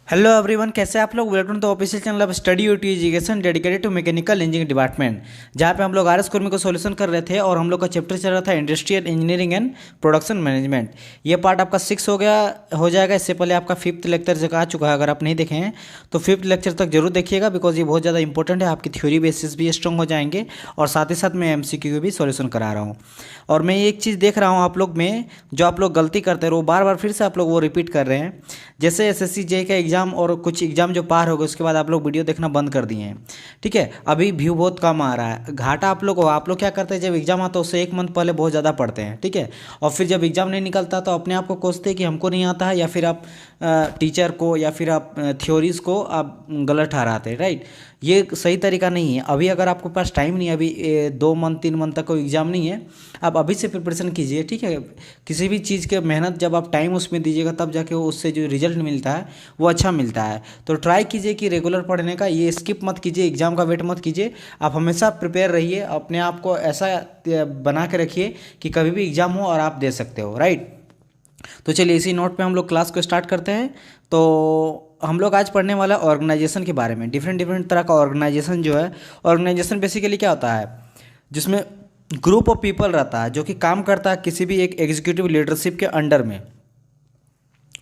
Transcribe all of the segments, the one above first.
Hello everyone, कैसे आप लोग। Welcome to official channel of study UT education dedicated to mechanical engineering department, जहाँ पे हम लोग आरएस कुर्मी को सॉल्यूशन कर रहे थे और हम लोग का चैप्टर चल रहा था industrial engineering and production management. ये पार्ट आपका 6 हो जाएगा। इससे पहले आपका 5th लेक्चर जगह आ चुका है। अगर आप नहीं देखे हैं तो 5th लेक्चर तक जरूर देखिएगा, बिकॉज ये बहुत ज़्यादा इंपॉर्टेंट है। आपकी थ्योरी बेसिस भी स्ट्रॉन्ग हो जाएंगे और साथ ही साथ मैं एमसीक्यू भी सॉल्यूशन करा रहा हूँ। और मैं एक चीज़ देख रहा हूँ आप लोग में, जो आप लोग गलती करते हैं वो बार बार फिर से आप लोग वो रिपीट कर रहे हैं। जैसे एसएससी जे का एग्ज़ाम और कुछ एग्ज़ाम जो पार हो गए उसके बाद आप लोग वीडियो देखना बंद कर दिए हैं। ठीक है, अभी व्यू बहुत कम आ रहा है। घाटा आप लोग क्या करते हैं, जब एग्ज़ाम आता है उससे 1 मंथ पहले बहुत ज़्यादा पढ़ते हैं। ठीक है, और फिर जब एग्ज़ाम नहीं निकलता तो अपने आप को कोसते हैं कि हमको नहीं आता है, या फिर आप टीचर को या फिर आप थ्योरीज को आप गलत ठहराते हैं। राइट, ये सही तरीका नहीं है। अभी अगर आपके पास टाइम नहीं है, अभी 2 मंथ 3 मंथ तक कोई एग्ज़ाम नहीं है, आप अभी से प्रिपरेशन कीजिए। ठीक है, किसी भी चीज़ के मेहनत जब आप टाइम उसमें दीजिएगा तब जाके उससे जो रिजल्ट मिलता है वो अच्छा मिलता है। तो ट्राई कीजिए कि रेगुलर पढ़ने का, ये स्किप मत कीजिए, एग्ज़ाम का वेट मत कीजिए। आप हमेशा प्रिपेयर रहिए, अपने आप को ऐसा बना के रखिए कि कभी भी एग्ज़ाम हो और आप दे सकते हो। राइट, तो चलिए इसी नोट पे हम लोग क्लास को स्टार्ट करते हैं। तो हम लोग आज पढ़ने वाला ऑर्गेनाइजेशन के बारे में। डिफरेंट डिफरेंट तरह का ऑर्गेनाइजेशन जो है, ऑर्गेनाइजेशन बेसिकली क्या होता है, जिसमें ग्रुप ऑफ पीपल रहता है जो कि काम करता है किसी भी एक एग्जीक्यूटिव लीडरशिप के अंडर में।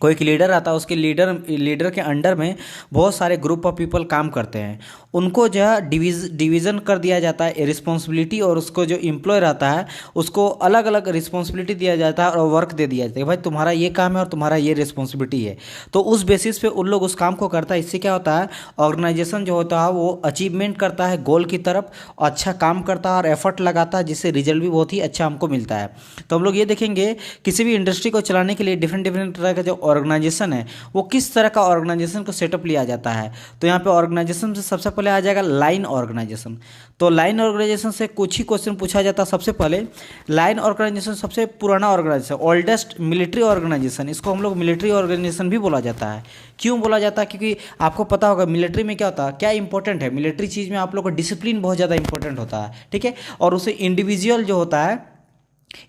कोई एक लीडर आता है, उसके लीडर के अंडर में बहुत सारे ग्रुप ऑफ पीपल काम करते हैं। उनको जो है डिवीज़न कर दिया जाता है रिस्पॉन्सिबिलिटी, और उसको जो एम्प्लॉय रहता है उसको अलग अलग रिस्पॉन्सिबिलिटी दिया जाता है और वर्क दे दिया जाता है। भाई तुम्हारा ये काम है और तुम्हारा ये रिस्पॉन्सिबिलिटी है। तो उस बेसिस पे उन लोग उस काम को करता है। इससे क्या होता है, ऑर्गेनाइजेशन जो होता है वो अचीवमेंट करता है गोल की तरफ, अच्छा काम करता है और एफर्ट लगाता है, जिससे रिजल्ट भी बहुत ही अच्छा हमको मिलता है। तो हम लोग ये देखेंगे किसी भी इंडस्ट्री को चलाने के लिए डिफरेंट डिफरेंट तरह का जो ऑर्गेनाइजेशन है वो किस तरह का ऑर्गेनाइजेशन को सेटअप लिया जाता है। तो यहाँ पे ऑर्गेनाइजेशन से सबसे पहले आ जाएगा लाइन ऑर्गेनाइजेशन। तो लाइन ऑर्गेनाइजेशन से कुछ ही क्वेश्चन पूछा जाता है। सबसे पहले लाइन ऑर्गेनाइजेशन सबसे पुराना ऑर्गेनाइजेशन, ओल्डेस्ट मिलिट्री ऑर्गेनाइजेशन, इसको हम लोग मिलिट्री ऑर्गेनाइजेशन भी बोला जाता है। क्यों बोला जाता है, क्योंकि आपको पता होगा मिलिट्री में क्या होता है, क्या इंपॉर्टेंट है मिलिट्री चीज़ में, आप लोग को डिसिप्लिन बहुत ज़्यादा इंपॉर्टेंट होता है। ठीक है, और उसे इंडिविजुअल जो होता है,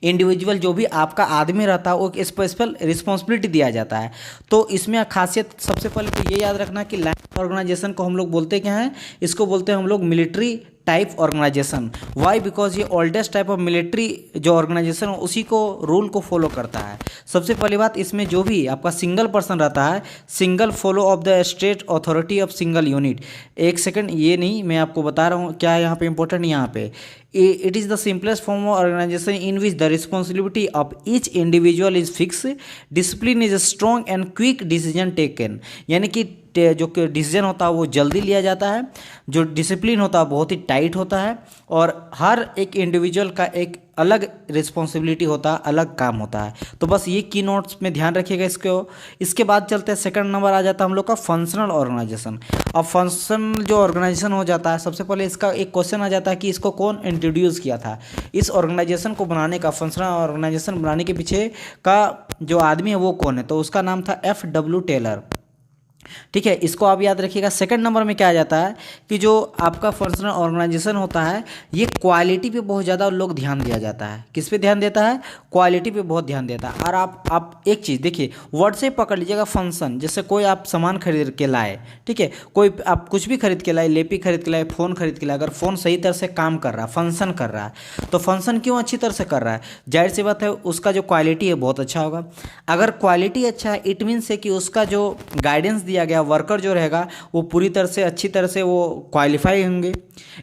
इंडिविजुअल जो भी आपका आदमी रहता है वो एक स्पेशल रिस्पॉन्सिबिलिटी दिया जाता है। तो इसमें खासियत सबसे पहले तो ये याद रखना कि लाइन ऑर्गेनाइजेशन को हम लोग बोलते क्या हैं, इसको बोलते हैं हम लोग military type organisation. Why, because ये ओल्डेस्ट टाइप ऑफ मिलिट्री जो ऑर्गेनाइजेशन है उसी को रूल को फॉलो करता है। सबसे पहली बात, इसमें जो भी आपका सिंगल पर्सन रहता है, single follow of the state authority of single unit. एक सेकंड, ये नहीं, मैं आपको बता रहा हूँ क्या यहाँ पे इंपॉर्टेंट। यहाँ पे it is the simplest form of organisation in which the responsibility of each individual is fix, discipline is strong and quick decision taken. यानी कि जो डिसीजन होता है वो जल्दी लिया जाता है, जो डिसिप्लिन होता है बहुत ही टाइट होता है, और हर एक इंडिविजुअल का एक अलग रिस्पॉन्सिबिलिटी होता है, अलग काम होता है। तो बस ये की नोट्स में ध्यान रखिएगा इसको। इसके बाद चलते हैं, सेकंड नंबर आ जाता है हम लोग का फंक्शनल ऑर्गेनाइजेशन। अब फंक्शनल जो ऑर्गेनाइजेशन हो जाता है, सबसे पहले इसका एक क्वेश्चन आ जाता है कि इसको कौन इंट्रोड्यूस किया था। इस ऑर्गेनाइजेशन को बनाने का, फंक्शनल ऑर्गेनाइजेशन बनाने के पीछे का जो आदमी है वो कौन है, तो उसका नाम था F.W. टेलर। ठीक है, इसको आप याद रखिएगा। सेकंड नंबर में क्या आ जाता है कि जो आपका फंक्शनल ऑर्गेनाइजेशन होता है ये क्वालिटी पे बहुत ज़्यादा लोग ध्यान दिया जाता है। किस पे ध्यान देता है, क्वालिटी पे बहुत ध्यान देता है। और आप एक चीज़ देखिए, वर्ड से पकड़ लीजिएगा फंक्शन। जैसे कोई आप सामान खरीद के लाए, ठीक है, कोई आप कुछ भी खरीद के लाए, लेपी खरीद के लाए, फ़ोन खरीद के लाए, अगर फ़ोन सही तरह से काम कर रहा है, फंक्शन कर रहा है, तो फंक्शन क्यों अच्छी तरह से कर रहा है, जाहिर सी बात है उसका जो क्वालिटी है बहुत अच्छा होगा। अगर क्वालिटी अच्छा है इट मीन्स है कि उसका जो गाइडेंस दिया गया, वर्कर जो रहेगा वो पूरी तरह से अच्छी तरह से वो क्वालिफाई होंगे,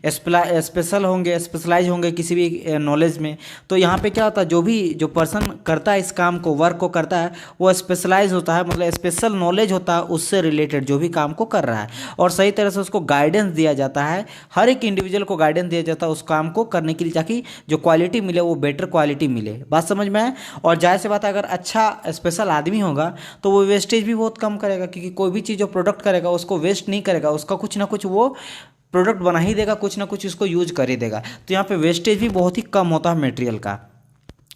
स्पेशल होंगे, स्पेशलाइज होंगे किसी भी नॉलेज में। तो यहाँ पे क्या होता है, जो पर्सन करता है इस काम को, वर्क को करता है, वो स्पेशलाइज होता है, मतलब स्पेशल नॉलेज होता है उससे रिलेटेड जो भी काम को कर रहा है, और सही तरह से उसको गाइडेंस दिया जाता है। हर एक इंडिविजुअल को गाइडेंस दिया जाता है उस काम को करने के लिए, ताकि जो क्वालिटी मिले वो बेटर क्वालिटी मिले। बात समझ में आए। और जाहिर सी बात है अगर अच्छा स्पेशल आदमी होगा तो वो वेस्टेज भी बहुत कम करेगा, क्योंकि कोई भी चीज़ जो प्रोडक्ट करेगा उसको वेस्ट नहीं करेगा, उसका कुछ ना कुछ वो प्रोडक्ट बना ही देगा, कुछ ना कुछ उसको यूज कर ही देगा। तो यहाँ पे वेस्टेज भी बहुत ही कम होता है मटेरियल का।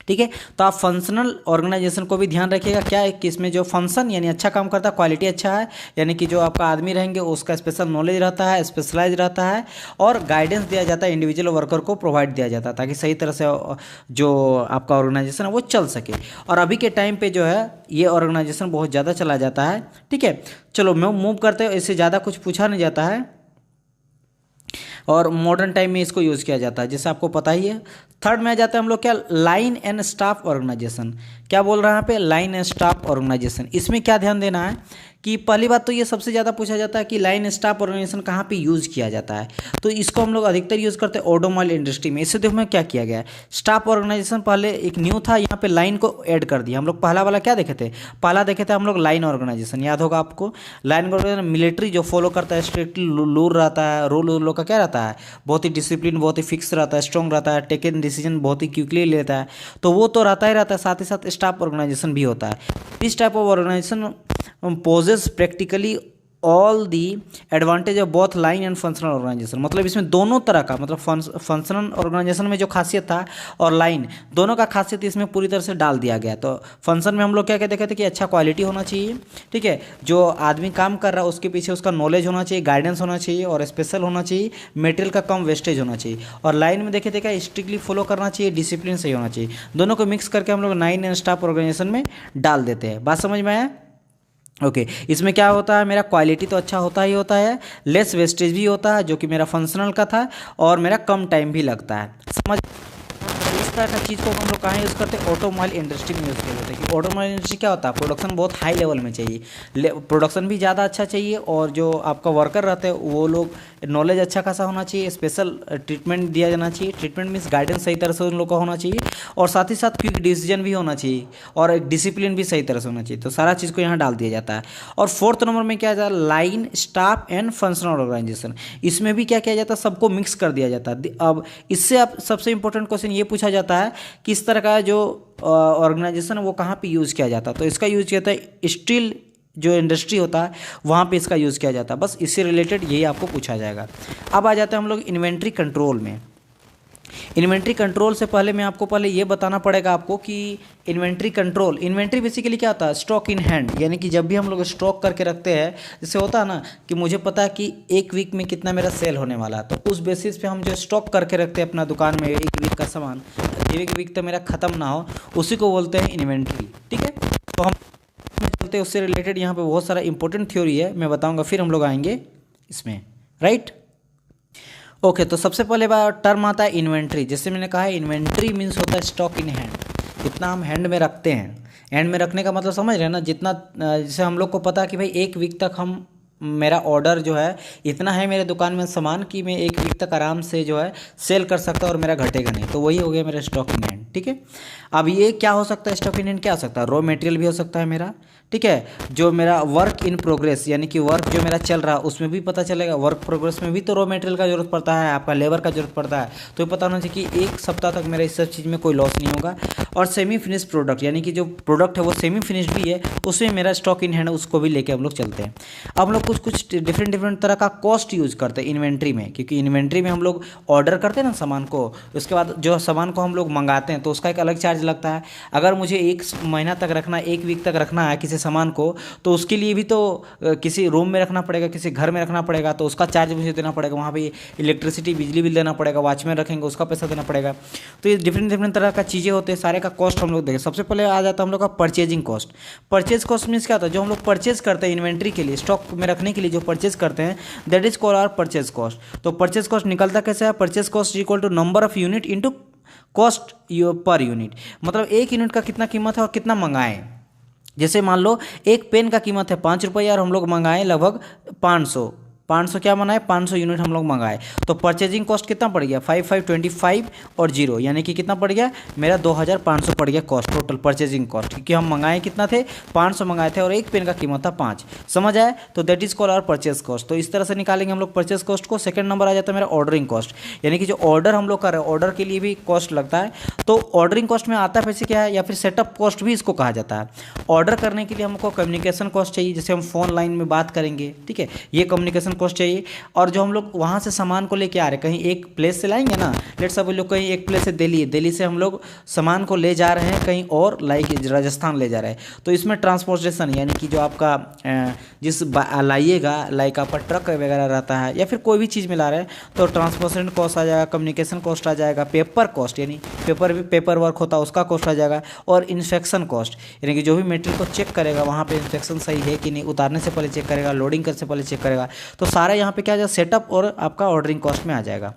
ठीक है। तो आप फंक्शनल ऑर्गेनाइजेशन को भी ध्यान रखिएगा, क्या है कि इसमें जो फंक्शन यानी अच्छा काम करता है, क्वालिटी अच्छा है, यानी कि जो आपका आदमी रहेंगे उसका स्पेशल नॉलेज रहता है, स्पेशलाइज रहता है, और गाइडेंस दिया जाता है, इंडिविजुअल वर्कर को प्रोवाइड दिया जाता है ताकि सही तरह से जो आपका ऑर्गेनाइजेशन है वो चल सके। और अभी के टाइम पे जो है ये ऑर्गेनाइजेशन बहुत ज़्यादा चला जाता है। ठीक है, चलो मैं मूव करते हैं, इससे ज़्यादा कुछ पूछा नहीं जाता है और मॉडर्न टाइम में इसको यूज़ किया जाता है, जैसे आपको पता ही है। थर्ड में आ जाता है हम लोग क्या, लाइन एंड स्टाफ ऑर्गेनाइजेशन। क्या बोल रहा है यहाँ पे, लाइन एंड स्टाफ ऑर्गेनाइजेशन। इसमें क्या ध्यान देना है कि पहली बात तो ये सबसे ज़्यादा पूछा जाता है कि लाइन स्टाफ ऑर्गेनाइजेशन कहाँ पे यूज़ किया जाता है, तो इसको हम लोग अधिकतर यूज़ करते हैं ऑटोमोबाइल इंडस्ट्री में। इससे देखो में क्या किया गया है, स्टाफ ऑर्गेनाइजेशन पहले एक न्यू था, यहाँ पे लाइन को ऐड कर दिया। हम लोग पहला वाला क्या देखे थे, पहला देखे थे हम लोग लाइन ऑर्गेनाइजेशन, याद होगा आपको। लाइन ऑर्गेनाइजेशन मिलिट्री जो फॉलो करता है, स्ट्रिक्टली रूल रहता है, रूल लोग का क्या रहता है, बहुत ही डिसिप्लिन, बहुत ही फिक्स रहता है, स्ट्रॉन्ग रहता है, टेकन डिसीजन बहुत ही क्विकली लेता है, तो वो तो रहता ही रहता है। साथ ही साथ स्टाफ ऑर्गेनाइजेशन भी होता है। This type of organisation poses practically all the advantage of both line and functional organisation. मतलब इसमें दोनों तरह का, मतलब फंक्शनल ऑर्गेनाइजेशन में जो खासियत था और लाइन, दोनों का खासियत इसमें पूरी तरह से डाल दिया गया। तो फंक्शन में हम लोग क्या क्या देखे थे कि अच्छा क्वालिटी होना चाहिए, ठीक है, जो आदमी काम कर रहा है उसके पीछे उसका नॉलेज होना चाहिए, गाइडेंस होना चाहिए और स्पेशल होना चाहिए, मटेरियल का कम वेस्टेज होना चाहिए। और लाइन में देखे थे क्या, स्ट्रिक्टली फॉलो करना चाहिए, डिसिप्लिन सही होना चाहिए। दोनों को मिक्स करके हम लोग लाइन एंड स्टाफ ऑर्गेनाइजेशन में डाल देते हैं। बात समझ में आया? ओके इसमें क्या होता है, मेरा क्वालिटी तो अच्छा होता ही होता है, लेस वेस्टेज भी होता है जो कि मेरा फंक्शनल का था, और मेरा कम टाइम भी लगता है। समझ, इस तरह का चीज़ को हम लोग कहाँ यूज़ करते हैं, ऑटोमोबाइल इंडस्ट्री में यूज़ किया जाता है। कि ऑटोमोबाइल इंडस्ट्री क्या होता है, प्रोडक्शन बहुत हाई लेवल में चाहिए, प्रोडक्शन भी ज़्यादा अच्छा चाहिए, और जो आपका वर्कर रहते हैं वो लोग नॉलेज अच्छा खासा होना चाहिए, स्पेशल ट्रीटमेंट दिया जाना चाहिए। ट्रीटमेंट मीन्स गाइडेंस सही तरह से उन लोग का होना चाहिए, और साथ ही साथ क्विक डिसीजन भी होना चाहिए, और एक डिसिप्लिन भी सही तरह से होना चाहिए। तो सारा चीज़ को यहाँ डाल दिया जाता है। और फोर्थ नंबर में क्या आ जाता है, line staff and functional organisation. इसमें भी क्या किया जाता है, सबको मिक्स कर दिया जाता है। अब इससे अब सबसे इंपॉर्टेंट क्वेश्चन ये पूछा जाता है कि इस तरह का जो ऑर्गेनाइजेशन है वो कहाँ पे यूज़ किया जाता है, तो इसका यूज़ किया जाता है स्टील जो इंडस्ट्री होता है वहाँ पे इसका यूज़ किया जाता है। बस इससे रिलेटेड यही आपको पूछा जाएगा। अब आ जाते हैं हम लोग इन्वेंट्री कंट्रोल में। इन्वेंट्री कंट्रोल से पहले मैं आपको पहले ये बताना पड़ेगा आपको कि इन्वेंट्री कंट्रोल, इन्वेंट्री बेसिकली क्या होता है, स्टॉक इन हैंड, यानी कि जब भी हम लोग स्टॉक करके रखते हैं, जैसे होता है ना कि मुझे पता है कि एक वीक में कितना मेरा सेल होने वाला है, तो उस बेसिस पे हम जो स्टॉक करके रखते हैं अपना दुकान में एक वीक का सामान, एक वीक तक मेरा ख़त्म ना हो, उसी को बोलते हैं इन्वेंट्री। ठीक है, तो हम चलते हैं उससे रिलेटेड, यहाँ पे बहुत सारा इंपॉर्टेंट थ्योरी है, मैं बताऊँगा, फिर हम लोग आएंगे इसमें, राइट। ओके तो सबसे पहले बार टर्म आता है इन्वेंट्री। जैसे मैंने कहा है इन्वेंट्री मीन्स होता है स्टॉक इन हैंड, जितना हम हैंड में रखते हैं। हैंड में रखने का मतलब समझ रहे हैं ना, जितना, जैसे हम लोग को पता है कि भाई एक वीक तक हम, मेरा ऑर्डर जो है इतना है मेरे दुकान में सामान कि मैं एक वीक तक आराम से जो है सेल कर सकता और मेरा घटेगा नहीं, तो वही हो गया मेरा स्टॉक इन हैंड। ठीक है, अब ये क्या हो सकता है, स्टॉक इन हैंड क्या हो सकता है, रॉ मटेरियल भी हो सकता है मेरा। ठीक है, जो मेरा वर्क इन प्रोग्रेस, यानी कि वर्क जो मेरा चल रहा है उसमें भी पता चलेगा। वर्क प्रोग्रेस में भी तो रॉ मटेरियल का जरूरत पड़ता है, आपका लेबर का जरूरत पड़ता है, तो ये पता होना चाहिए कि एक सप्ताह तक मेरा इस सब चीज़ में कोई लॉस नहीं होगा। और सेमी फिनिश प्रोडक्ट, यानी कि जो प्रोडक्ट है वो सेमी फिनिश भी है, उसमें मेरा स्टॉक इन हैंड है, उसको भी लेके हम लोग चलते हैं। अब हम लोग कुछ डिफरेंट तरह का कॉस्ट यूज़ करते हैं इन्वेंट्री में, क्योंकि इन्वेंट्री में हम लोग ऑर्डर करते हैं ना सामान को, उसके बाद जो सामान को हम लोग मंगाते हैं तो उसका एक अलग चार्ज लगता है। अगर मुझे एक महीना तक रखना, एक वीक तक रखना है किसी सामान को, तो उसके लिए भी तो किसी रूम में रखना पड़ेगा, किसी घर में रखना पड़ेगा, तो उसका चार्ज मुझे देना पड़ेगा, वहाँ पे इलेक्ट्रिसिटी बिजली बिल देना पड़ेगा, वॉचमैन रखेंगे उसका पैसा देना पड़ेगा। तो ये डिफरेंट तरह का चीज़ें होते हैं, सारे का कॉस्ट हम लोग देखें। सबसे पहले आ जाता है हम लोग का purchasing cost. Purchase cost means क्या होता है, जो हम लोग परचेज करते हैं इन्वेंट्री के लिए, स्टॉक में रखने के लिए जो परचेज करते हैं, that is called our purchase cost. तो परचेज कॉस्ट निकलता कैसे है, purchase cost equal to number of unit into cost per unit, मतलब एक यूनिट का कितना कीमत है और कितना मंगाएं। जैसे मान लो एक पेन का कीमत है 5 रुपये और हम लोग मंगाए लगभग 500 क्या मनाए, 500 यूनिट हम लोग मंगाए, तो परचेजिंग कॉस्ट कितना पड़ गया, 5525 और 0, यानी कि कितना पड़ गया मेरा 2500 पड़ गया कॉस्ट, टोटल परचेजिंग कॉस्ट, क्योंकि हम मंगाए कितना थे 500 मंगाए थे और एक पेन का कीमत था 5। समझ आए, तो that is called our purchase cost. तो इस तरह से निकालेंगे हम लोग परचेज कॉस्ट को। सेकंड नंबर आ जाता है मेरा ऑर्डरिंग कॉस्ट, यानी कि जो ऑर्डर हम लोग कर रहे हैं, ऑर्डर के लिए भी कॉस्ट लगता है। तो ऑर्डरिंग कॉस्ट में आता है पैसे क्या है, या फिर सेटअप कॉस्ट भी इसको कहा जाता है। ऑर्डर करने के लिए हमको कम्युनिकेशन कॉस्ट चाहिए, जैसे हम फोन लाइन में बात करेंगे, ठीक है, ये कम्युनिकेशन कॉस्ट चाहिए। और जो हम लोग वहाँ से सामान को लेके आ रहे हैं, कहीं एक प्लेस से लाएंगे ना, लेट्स सपोज लोग कहीं एक प्लेस से दिल्ली है, दिल्ली से हम लोग सामान को ले जा रहे हैं कहीं और, लाइक राजस्थान ले जा रहे हैं, तो इसमें ट्रांसपोर्टेशन यानी कि जो आपका जिस लाइएगा, लाइक आपका ट्रक वगैरह रहता है या फिर कोई भी चीज़ में ला रहे हैं, तो ट्रांसपोर्टेशन कॉस्ट आ जाएगा, कम्युनिकेशन कॉस्ट आ जाएगा, पेपर कॉस्ट यानी पेपर वर्क होता है उसका कॉस्ट आ जाएगा, और इंस्पेक्शन कॉस्ट यानी कि जो भी मटेरियल को चेक करेगा वहाँ पे इंस्पेक्शन सही है कि नहीं, उतारने से पहले चेक करेगा, लोडिंग करने से पहले चेक करेगा, तो सारा यहाँ पे क्या आ जाएगा, सेटअप और आपका ऑर्डरिंग कॉस्ट में आ जाएगा।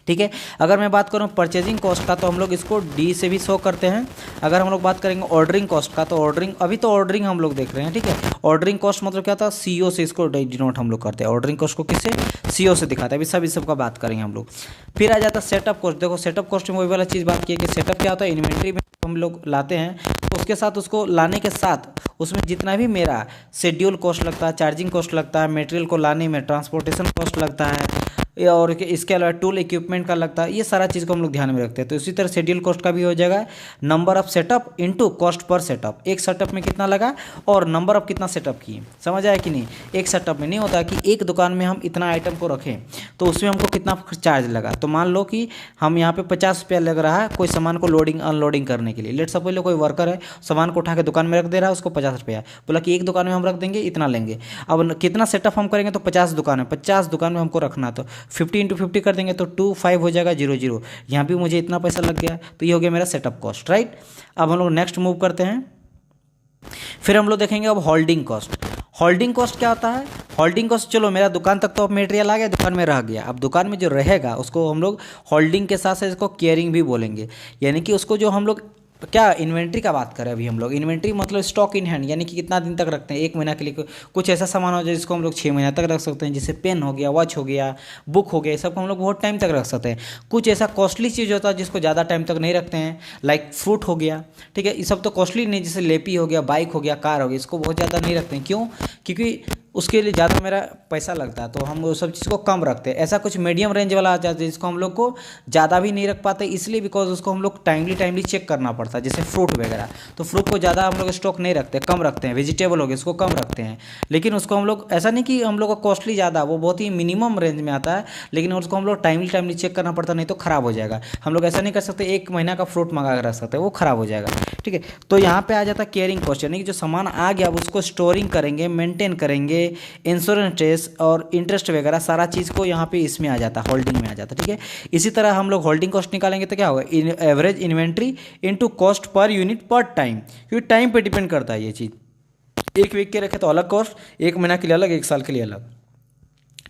ठीक है, अगर मैं बात करूँ परचेजिंग कॉस्ट का, तो हम लोग इसको डी से भी शो करते हैं। अगर हम लोग बात करेंगे ऑर्डरिंग कॉस्ट का, तो ऑर्डरिंग अभी तो ऑर्डरिंग हम लोग देख रहे हैं। ठीक है, ऑर्डरिंग कॉस्ट मतलब क्या था, सीओ से इसको डिनोट हम लोग करते हैं। ऑर्डरिंग कॉस्ट को किससे, सीओ से दिखाते हैं। अभी सब इस सब का बात करेंगे हम लोग। फिर आ जाता है सेटअप कॉस्ट। देखो सेटअप कॉस्ट में वही वाला चीज़ बात की है कि सेटअप क्या होता है, इन्वेंट्री में हम लोग लाते हैं, तो उसके साथ उसको लाने के साथ उसमें जितना भी मेरा शेड्यूल कॉस्ट लगता है, चार्जिंग कॉस्ट लगता है, मटेरियल को लाने में ट्रांसपोर्टेशन कॉस्ट लगता है, और इसके अलावा टूल इक्विपमेंट का लगता है, ये सारा चीज़ को हम लोग ध्यान में रखते हैं। तो इसी तरह शेड्यूल कॉस्ट का भी हो जाएगा number of setup into cost per setup. एक सेटअप में कितना लगा और नंबर ऑफ कितना सेटअप किए, समझ आया कि नहीं। एक सेटअप में नहीं होता कि एक दुकान में हम इतना आइटम को रखें तो उसमें हमको कितना चार्ज लगा। तो मान लो कि हम यहाँ पे 50 रुपया लग रहा है कोई सामान को लोडिंग अनलोडिंग करने के लिए। लेट सपोज लो कोई वर्कर है, सामान को उठा के दुकान में रख दे रहा है, उसको 50 रुपया बोला कि एक दुकान में हम रख देंगे, इतना लेंगे। अब कितना सेटअप हम करेंगे, तो 50 दुकान है, 50 दुकान में हमको रखना, तो 50 इंटू 50 कर देंगे तो 25 हो जाएगा, 00। यहाँ भी मुझे इतना पैसा लग गया, तो ये हो गया मेरा सेटअप कॉस्ट, राइट। अब हम लोग नेक्स्ट मूव करते हैं। फिर हम लोग देखेंगे अब होल्डिंग कॉस्ट। होल्डिंग कॉस्ट क्या होता है, होल्डिंग कॉस्ट, चलो मेरा दुकान तक तो अब मटेरियल आ गया, दुकान में रह गया, अब दुकान में जो रहेगा उसको हम लोग होल्डिंग के साथ साथ इसको केयरिंग भी बोलेंगे। यानी कि उसको जो हम लोग क्या इन्वेंट्री का बात करें अभी हम लोग, इन्वेंट्री मतलब स्टॉक इन हैंड, यानी कि कितना दिन तक रखते हैं, एक महीना के लिए। कुछ ऐसा सामान हो जाए जिसको हम लोग 6 महीना तक रख सकते हैं, जैसे पेन हो गया, वॉच हो गया, बुक हो गया, ये सब को हम लोग बहुत टाइम तक रख सकते हैं। कुछ ऐसा कॉस्टली चीज़ होता है जिसको ज़्यादा टाइम तक नहीं रखते हैं, लाइक फ्रूट हो गया, ठीक है, ये सब तो कॉस्टली नहीं, जैसे लेपी हो गया, बाइक हो गया, कार हो गया, इसको बहुत ज़्यादा नहीं रखते हैं। क्यों, क्योंकि उसके लिए ज़्यादा मेरा पैसा लगता है, तो हम वो सब चीज़ को कम रखते हैं। ऐसा कुछ मीडियम रेंज वाला आ जाता है जिसको हम लोग को ज़्यादा भी नहीं रख पाते, इसलिए बिकॉज उसको हम लोग टाइमली चेक करना पड़ता है, जैसे फ्रूट वगैरह। तो फ्रूट को ज़्यादा हम लोग स्टॉक नहीं रखते, कम रखते हैं। वेजिटेबल हो गया, उसको कम रखते हैं, लेकिन उसको हम लोग ऐसा नहीं कि हम लोग का कॉस्टली ज़्यादा, वो बहुत ही मिनिमम रेंज में आता है, लेकिन उसको हम लोग टाइमली चेक करना पड़ता है, नहीं तो ख़राब हो जाएगा। हम लोग ऐसा नहीं कर सकते एक महीना का फ्रूट मंगा कर रख सकते, वो ख़राब हो जाएगा। ठीक है, तो यहाँ पे आ जाता है केयरिंग कॉस्ट, यानी कि जो सामान आ गया अब उसको स्टोरिंग करेंगे, मेंटेन करेंगे, इंश्योरेंस टेस्ट और इंटरेस्ट वगैरह सारा चीज़ को यहाँ पे इसमें आ जाता है, होल्डिंग में आ जाता है। ठीक है, इसी तरह हम लोग होल्डिंग कॉस्ट निकालेंगे तो क्या होगा, average inventory into cost per unit पर टाइम, क्योंकि टाइम पे डिपेंड करता है ये चीज़। एक वीक के रखे तो अलग कॉस्ट, एक महीना के लिए अलग, एक साल के लिए अलग।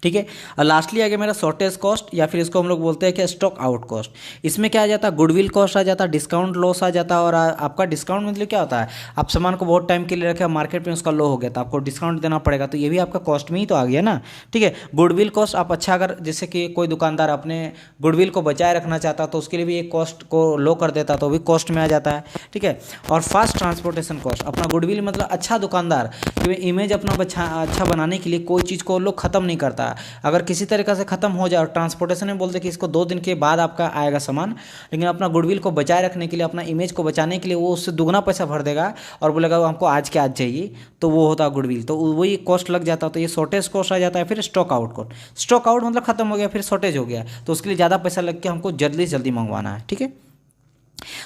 ठीक है, और लास्टली आ गया मेरा शॉर्टेज कॉस्ट, या फिर इसको हम लोग बोलते हैं कि स्टॉक आउट कॉस्ट। इसमें क्या आ जाता है, गुडविल कॉस्ट आ जाता है, डिस्काउंट लॉस आ जाता है। और आपका डिस्काउंट मतलब क्या होता है, आप सामान को बहुत टाइम के लिए रखे, मार्केट में उसका लो हो गया तो आपको डिस्काउंट देना पड़ेगा, तो ये भी आपका कॉस्ट में ही तो आ गया ना। ठीक है, गुडविल कॉस्ट आप अच्छा, अगर जैसे कि कोई दुकानदार अपने गुडविल को बचाए रखना चाहता तो उसके लिए भी एक कॉस्ट को लो कर देता, तो भी कॉस्ट में आ जाता है। ठीक है, और फास्ट ट्रांसपोर्टेशन कॉस्ट, अपना गुडविल मतलब अच्छा दुकानदार इमेज अपना अच्छा बनाने के लिए कोई चीज़ को लोग ख़त्म नहीं करता। अगर किसी तरीके से ख़त्म हो जाए और ट्रांसपोर्टेशन में बोलते कि इसको 2 दिन के बाद आपका आएगा सामान, लेकिन अपना गुडविल को बचाए रखने के लिए, अपना इमेज को बचाने के लिए वो उससे दुगना पैसा भर देगा और बोलेगा वो हमको आज के आज चाहिए, तो वो होता है गुडविल, तो वही कॉस्ट लग जाता है। तो ये शॉर्टेज कॉस्ट आ जाता है। फिर stock out cost, stock out मतलब खत्म हो गया, फिर शॉर्टेज हो गया, तो उसके लिए ज़्यादा पैसा लग के हमको जल्दी से जल्दी मंगवाना है। ठीक है,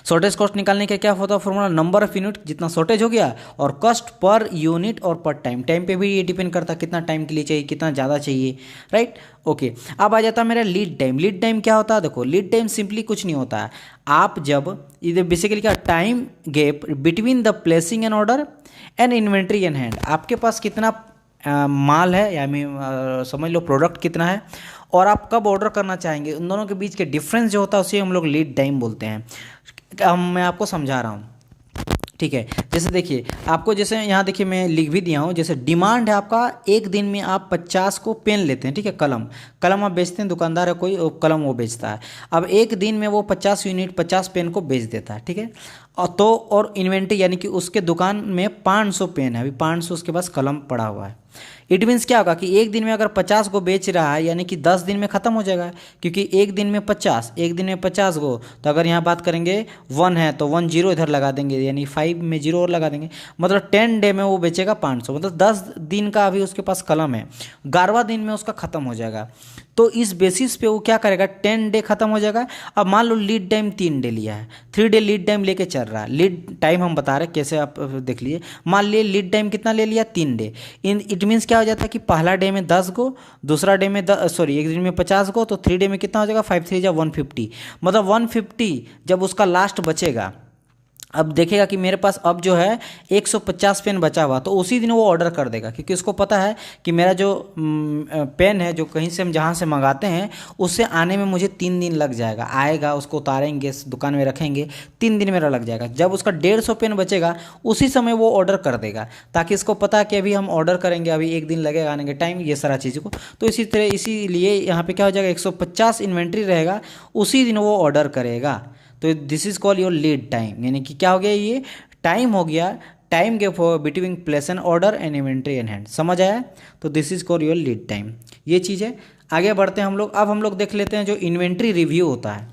शॉर्टेज कॉस्ट निकालने का क्या होता है फॉर्मूला, नंबर ऑफ यूनिट जितना शॉर्टेज हो गया, और कॉस्ट पर यूनिट और पर टाइम, टाइम पे भी ये डिपेंड करता है कितना टाइम के लिए चाहिए, कितना ज़्यादा चाहिए, राइट। ओके, अब आ जाता है मेरा लीड टाइम। लीड टाइम क्या होता है, देखो लीड टाइम सिंपली कुछ नहीं होता है, आप जब ये बेसिकली क्या, time gap between the placing an order and inventory in hand, आपके पास कितना माल है, यानी समझ लो प्रोडक्ट कितना है, और आप कब ऑर्डर करना चाहेंगे, उन दोनों के बीच के डिफरेंस जो होता है उसे हम लोग लीड टाइम बोलते हैं। मैं आपको समझा रहा हूँ। ठीक है, जैसे देखिए आपको, जैसे यहाँ देखिए मैं लिख भी दिया हूँ, जैसे डिमांड है आपका, एक दिन में आप 50 को पेन लेते हैं, ठीक है, कलम आप बेचते हैं, दुकानदार है कोई कलम वो बेचता है, अब एक दिन में वो 50 यूनिट 50 पेन को बेच देता है। ठीक है, तो और इन्वेंट्री यानी कि उसके दुकान में 500 पेन है, अभी 500 उसके पास कलम पड़ा हुआ है। इट मीन्स क्या होगा कि एक दिन में अगर 50 गो बेच रहा है यानी कि 10 दिन में ख़त्म हो जाएगा, क्योंकि एक दिन में 50, एक दिन में 50 गो, तो अगर यहाँ बात करेंगे 1 है तो 1 0 इधर लगा देंगे, यानी 5 में 0 और लगा देंगे, मतलब 10 डे में वो बेचेगा 500, मतलब 10 दिन का अभी उसके पास कलम है, 11वां दिन में उसका ख़त्म हो जाएगा। तो इस बेसिस पे वो क्या करेगा, 10 डे खत्म हो जाएगा। अब मान लो लीड टाइम 3 डे लिया है, 3 डे लीड टाइम लेके चल रहा है। लीड टाइम हम बता रहे हैं कैसे, आप देख लीजिए। मान लिए लीड टाइम कितना ले लिया, 3 डे। इट मीन्स क्या हो जाता है कि पहला डे में 10 गो, दूसरा डे में एक दिन में 50 गो, तो 3 डे में कितना हो जाएगा, 5 3 जा 150, मतलब 150 जब उसका लास्ट बचेगा। अब देखेगा कि मेरे पास अब जो है 150 पेन बचा हुआ, तो उसी दिन वो ऑर्डर कर देगा, क्योंकि उसको पता है कि मेरा जो पेन है जो कहीं से हम जहाँ से मंगाते हैं उससे आने में मुझे 3 दिन लग जाएगा। आएगा, उसको उतारेंगे, दुकान में रखेंगे, 3 दिन मेरा लग जाएगा। जब उसका 150 पेन बचेगा उसी समय वो ऑर्डर कर देगा, ताकि इसको पता है कि अभी हम ऑर्डर करेंगे, अभी 1 दिन लगेगा आने के टाइम, ये सारा चीज़ को। तो इसी तरह इसीलिए यहाँ पर क्या हो जाएगा, 150 इन्वेंट्री रहेगा, उसी दिन वो ऑर्डर करेगा। तो this is call your lead time, यानी कि क्या हो गया, ये टाइम हो गया, time give between place N order and inventory in hand. समझ आया? तो this is call your lead time, ये चीज़ है। आगे बढ़ते हैं हम लोग। अब हम लोग देख लेते हैं जो इन्वेंट्री रिव्यू होता है,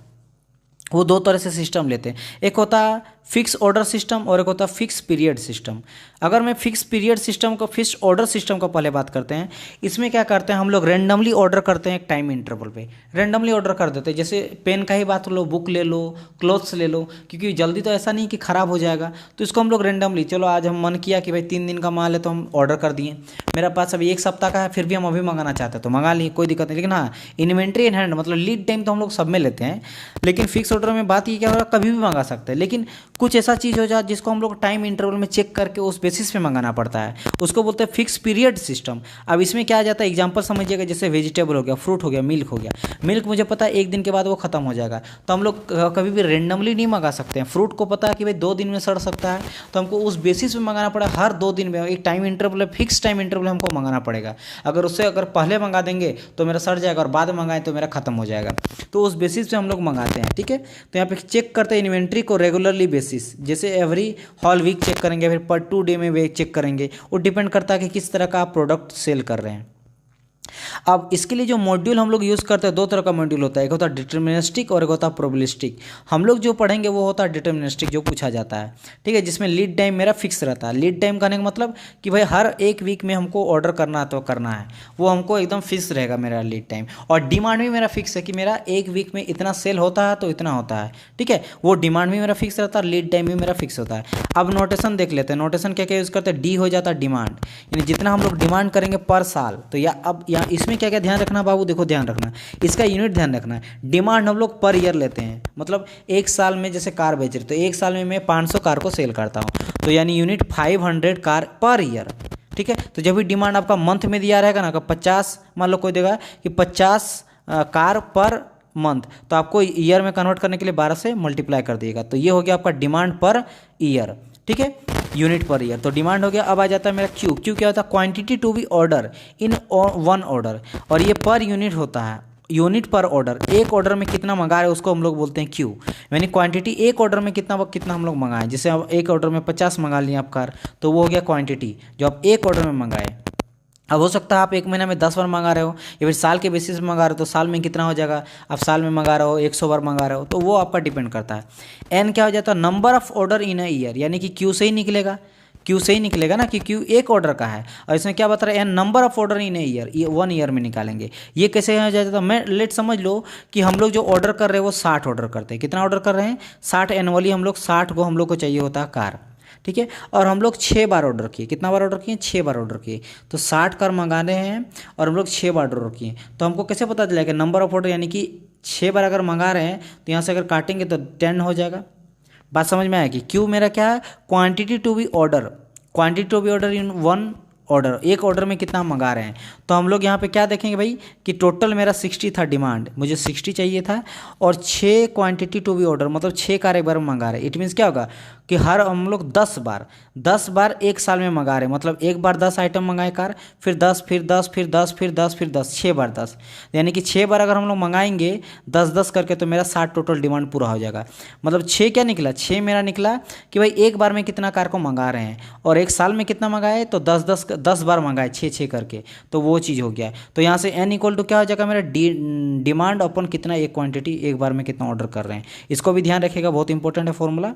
वो 2 तरह से सिस्टम लेते हैं। एक होता है फिक्स ऑर्डर सिस्टम और एक होता है फिक्स पीरियड सिस्टम। अगर मैं फिक्स पीरियड सिस्टम को, फिक्स ऑर्डर सिस्टम का पहले बात करते हैं, इसमें क्या करते हैं हम लोग, रेंडमली ऑर्डर करते हैं एक टाइम इंटरवल पे, रेंडमली ऑर्डर कर देते हैं। जैसे पेन का ही बात लो, बुक ले लो, क्लोथ्स ले लो, क्योंकि जल्दी तो ऐसा नहीं कि ख़राब हो जाएगा, तो इसको हम लोग रेंडमली, चलो आज हम मन किया कि भाई 3 दिन का माल है तो हम ऑर्डर कर दिए। मेरा पास अभी 1 सप्ताह का है, फिर भी हम अभी मंगाना चाहते हैं तो मंगा लिए, कोई दिक्कत नहीं। लेकिन हाँ, इन्वेंट्री इन हैंड मतलब लीड टाइम तो हम लोग सब में लेते हैं, लेकिन फिक्स ऑर्डर में बात ये क्या होगा, कभी भी मंगा सकते हैं। लेकिन कुछ ऐसा चीज़ हो जाए जिसको हम लोग टाइम इंटरवल में चेक करके उस बेसिस पे मंगाना पड़ता है, उसको बोलते हैं फिक्स पीरियड सिस्टम। अब इसमें क्या आ जाता है, एग्जांपल समझिएगा, जैसे वेजिटेबल हो गया, फ्रूट हो गया, मिल्क हो गया। मिल्क मुझे पता है 1 दिन के बाद वो खत्म हो जाएगा, तो हम लोग कभी भी रेंडमली नहीं मंगा सकते हैं। फ्रूट को पता है कि भाई 2 दिन में सड़ सकता है, तो हमको उस बेसिस पे मंगाना पड़ा, हर 2 दिन में एक time interval, fix time interval हमको मंगाना पड़ेगा। अगर उससे अगर पहले मंगा देंगे तो मेरा सड़ जाएगा, और बाद में मंगाएं तो मेरा खत्म हो जाएगा। तो उस बेसिस पे हम लोग मंगाते हैं, ठीक है। तो यहाँ पे चेक करते हैं इन्वेंट्री को रेगुलरली बेसिस, जैसे एवरी हॉल वीक चेक करेंगे, फिर पर 2 डे में वे चेक करेंगे। वो डिपेंड करता है कि किस तरह का आप प्रोडक्ट सेल कर रहे हैं। अब इसके लिए जो मॉड्यूल हम लोग यूज़ करते हैं, 2 तरह का मॉड्यूल होता है, एक होता है डिटर्मिनिस्टिक और एक होता है प्रोबेबिलिस्टिक। हम लोग जो पढ़ेंगे वो होता है डिटर्मिनिस्टिक, जो पूछा जाता है, ठीक है, जिसमें लीड टाइम मेरा फिक्स रहता है। लीड टाइम कहने का मतलब कि भाई हर 1 वीक में हमको ऑर्डर करना है तो करना है, वो हमको एकदम फिक्स रहेगा मेरा लीड टाइम। और डिमांड भी मेरा फिक्स है कि मेरा 1 वीक में इतना सेल होता है तो इतना होता है, ठीक है, वो डिमांड भी मेरा फिक्स रहता है, लीड टाइम भी मेरा फिक्स होता है। अब नोटेशन देख लेते हैं, नोटेशन क्या क्या यूज़ करते हैं, डी हो जाता है डिमांड, यानी जितना हम लोग डिमांड करेंगे पर साल। तो या अब यहाँ इसमें क्या क्या ध्यान रखना बाबू, देखो ध्यान रखना, इसका यूनिट ध्यान रखना है। डिमांड हम लोग पर ईयर लेते हैं, मतलब 1 साल में जैसे कार बेच रहे तो 1 साल में मैं 500 कार को सेल करता हूँ, तो यानी यूनिट 500 कार पर ईयर, ठीक है। तो जब भी डिमांड आपका मंथ में दिया रहेगा ना, 50, मान लो कोई देगा कि 50 कार पर मंथ, तो आपको ईयर में कन्वर्ट करने के लिए 12 से मल्टीप्लाई कर दिएगा, तो ये हो गया आपका डिमांड पर ईयर, ठीक है, यूनिट पर ईयर। तो डिमांड हो गया। अब आ जाता है मेरा क्यू। क्यू क्या होता है, quantity to be order in 1 order, और ये पर यूनिट होता है, यूनिट पर ऑर्डर। एक ऑर्डर में कितना मंगा रहे हैं उसको हम लोग बोलते हैं क्यू, यानी क्वांटिटी एक ऑर्डर में कितना हम लोग मंगाएं। जैसे अब एक ऑर्डर में 50 मंगा लिए आप कार, तो वो हो गया क्वांटिटी जो आप एक ऑर्डर में मंगाए। अब हो सकता है आप 1 महीना में 10 बार मंगा रहे हो, या फिर साल के बेसिस में मंगा रहे हो, तो साल में कितना हो जाएगा, आप साल में मंगा रहे हो 100 बार मंगा रहे हो, तो वो आपका डिपेंड करता है। एन क्या हो जाता है, number of order in a year, यानी कि क्यू से ही निकलेगा, क्यू से ही निकलेगा ना, कि क्यू एक ऑर्डर का है, और इसमें क्या बता रहा है, N number of order in a year, ये 1 ईयर में निकालेंगे। ये कैसे हो जाता है, मैं लेट समझ लो कि हम लोग जो ऑर्डर कर रहे हैं वो 60 ऑर्डर करते हैं। कितना ऑर्डर कर रहे हैं, 60 एनुअली, हम लोग 60 को हम लोग को चाहिए होता है कार, ठीक है। और हम लोग 6 बार ऑर्डर किए, कितना बार ऑर्डर किए, 6 बार ऑर्डर किए, तो 60 कार मंगाने हैं और हम लोग 6 बार ऑर्डर किए, तो हमको कैसे पता चलेगा नंबर ऑफ ऑर्डर, यानी कि 6 बार अगर मंगा रहे हैं तो यहाँ से अगर काटेंगे तो 10 हो जाएगा। बात समझ में आएगी। क्यू मेरा क्या है, quantity to be order, quantity to be order in 1 order, एक ऑर्डर में कितना मंगा रहे हैं। तो हम लोग यहाँ पे क्या देखेंगे भाई कि टोटल मेरा 60 था डिमांड, मुझे 60 चाहिए था, और 6 क्वांटिटी टू बी ऑर्डर, मतलब 6 कार एक बार में मंगा रहे हैं। इट मीन्स क्या होगा, कि हर हम लोग 10 बार एक साल में मंगा रहे हैं, मतलब एक बार 10 आइटम मंगाए कार, फिर 10, फिर 10, फिर 10, फिर 10, फिर 10, 6 बार 10, यानी कि 6 बार अगर हम लोग मंगाएंगे 10-10 करके तो मेरा 60 टोटल डिमांड पूरा हो जाएगा। मतलब 6 क्या निकला, 6 मेरा निकला कि भाई एक बार में कितना कार को मंगा रहे हैं, और एक साल में कितना मंगाए तो 10 बार मंगाए 6 करके, तो वो चीज़ हो गया। तो यहाँ से n इक्वल टू क्या हो जाएगा मेरा, डिमांड अपन कितना एक क्वांटिटी एक बार में कितना ऑर्डर कर रहे हैं, इसको भी ध्यान रखिएगा, बहुत इंपॉर्टेंट है फॉर्मूला।